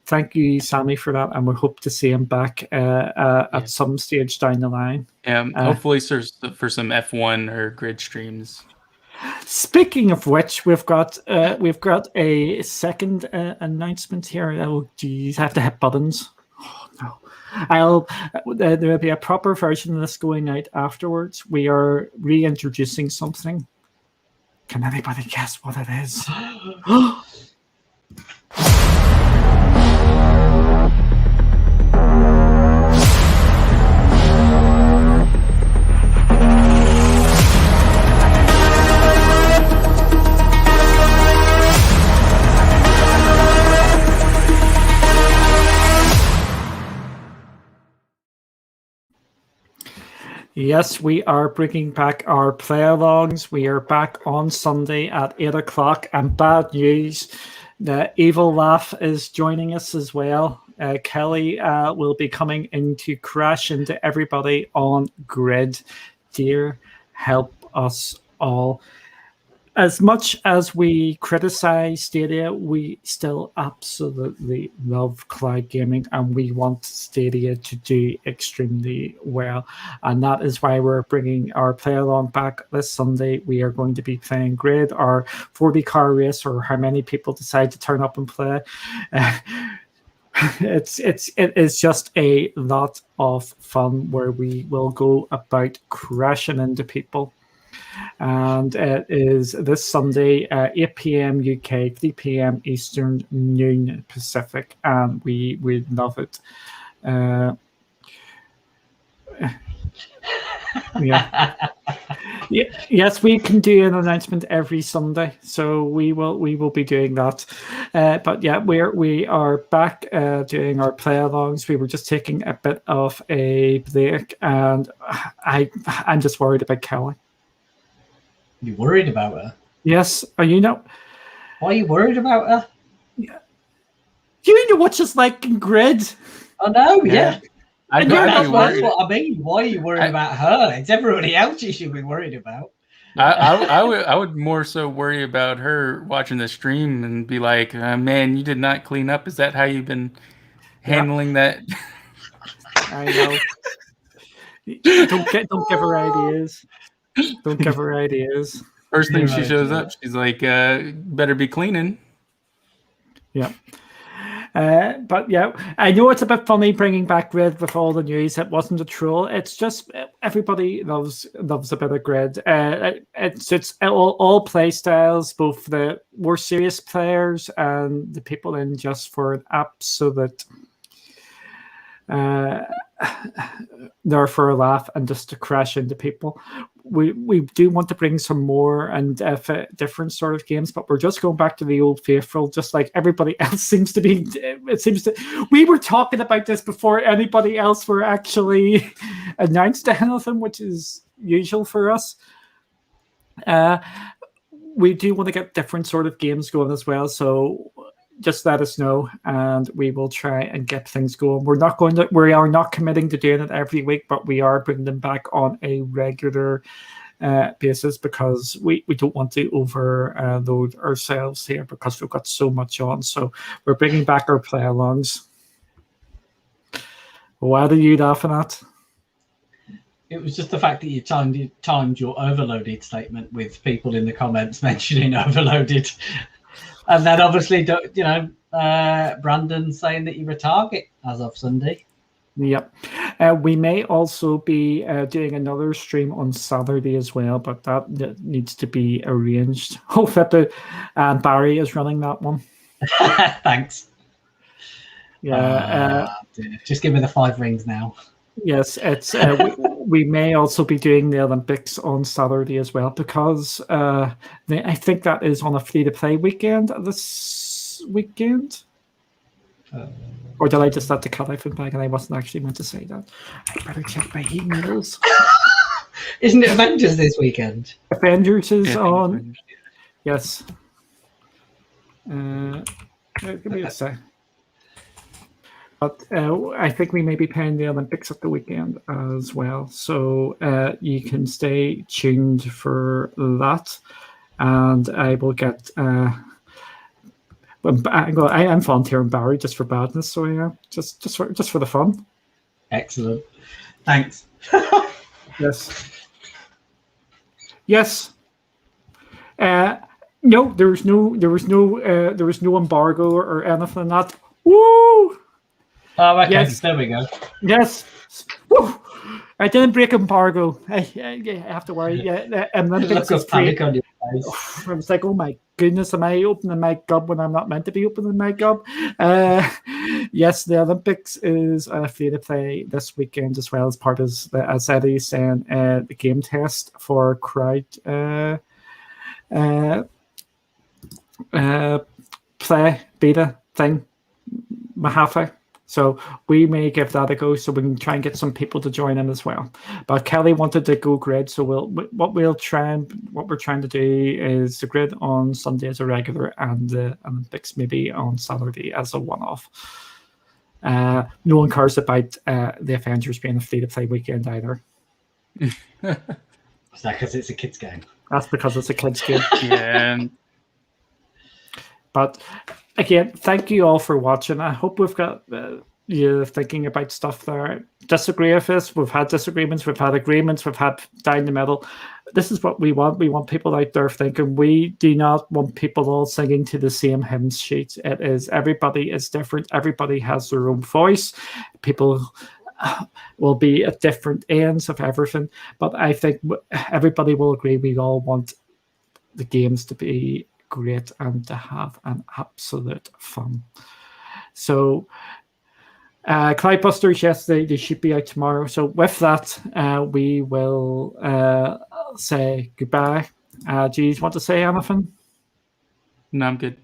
thank you, Sammy, for that, and we hope to see him back at some stage down the line. Hopefully for some F1 or grid streams. Speaking of which, we've got a second announcement here. Oh, geez, I have to hit buttons. Oh no! There will be a proper version of this going out afterwards. We are reintroducing something. Can anybody guess what it is? Yes, we are bringing back our play-alongs. We are back on Sunday at 8 o'clock. And bad news, the Evil Laugh is joining us as well. Kelly will be coming in to crash into everybody on Grid. Dear, help us all. as much as we criticize Stadia, we still absolutely love cloud gaming, and we want Stadia to do extremely well. And that is why we're bringing our play along back this Sunday. We are going to be playing Grid, our 40 car race, or how many people decide to turn up and play. It is just a lot of fun where we will go about crashing into people. And it is this Sunday, 8 p.m. UK, 3 p.m. Eastern, noon Pacific, and we love it. Yeah. Yes, we can do an announcement every Sunday, so we will be doing that. But yeah, we are back doing our play-alongs. We were just taking a bit of a break, and I'm just worried about Kelly. You're worried about her? Yes, are you not? Why are you worried about her? Yeah. You know what she's like in Grid. I know, yeah. That's what I mean. Why are you worried about her? It's everybody else you should be worried about. I would more so worry about her watching the stream and be like, man, you did not clean up. Is that how you've been handling that? I know. Don't give her ideas. Don't give her ideas. First thing she shows up, she's like, better be cleaning. Yeah. But yeah, I know it's a bit funny bringing back Grid with all the news. It wasn't a troll. It's just everybody loves a bit of Grid. It's all play styles, both the more serious players and the people in just for an absolute there for a laugh and just to crash into people. We do want to bring some more and different sort of games, but we're just going back to the old faithful, just like everybody else seems to be. It seems to. We were talking about this before anybody else were actually announced anything, which is usual for us. We do want to get different sort of games going as well, so just let us know and we will try and get things going. We are not committing to doing it every week, but we are bringing them back on a regular basis because we don't want to overload ourselves here because we've got so much on. So we're bringing back our play-alongs. What are you laughing at? It was just the fact that you timed your overloaded statement with people in the comments mentioning overloaded. And then obviously, Brandon saying that you're a target as of Sunday. Yep. We may also be doing another stream on Saturday as well, but that needs to be arranged. Hopefully, Barry is running that one. Thanks. Yeah. Just give me the 5 rings now. Yes, it's we may also be doing the Olympics on Saturday as well because I think that is on a free-to-play weekend this weekend. Or did I just let the cut out from back and I wasn't actually meant to say that? I better check my emails. Isn't it Avengers this weekend? Avengers is on. Avengers. Yes. Give me a sec. But I think we may be playing the Olympics at the weekend as well. So you can stay tuned for that. And I will get... I am volunteering Barry just for badness. So yeah, just for the fun. Excellent. Thanks. Yes. Yes. No, there was no embargo or anything like that. Woo! Oh, okay. Yes. There we go. Yes. Woo! I didn't break embargo. I have to worry. Yeah, and then look of panic on your face. I was like, oh my goodness, am I opening my gob when I'm not meant to be opening my gob? Yes, the Olympics is free to play this weekend as well as part of, as Eddie's saying, the game test for crowd play beta thing, Mahafa. So we may give that a go, so we can try and get some people to join in as well. But Kelly wanted to go Grid, so what we're trying to do is the Grid on Sunday as a regular, and the Olympics maybe on Saturday as a one-off. No one cares about the Avengers being a free-to-play weekend either. Is that because it's a kids' game? That's because it's a kids' game. Yeah. But again, thank you all for watching. I hope we've got you thinking about stuff there. Disagree with us. We've had disagreements. We've had agreements. We've had down the middle. This is what we want. We want people out there thinking. We do not want people all singing to the same hymn sheet. It is everybody is different. Everybody has their own voice. People will be at different ends of everything. But I think everybody will agree we all want the games to be great and to have an absolute fun. So Cloudbusters, yes, they should be out tomorrow. So with that, we will say goodbye. Do you want to say anything? No, I'm good.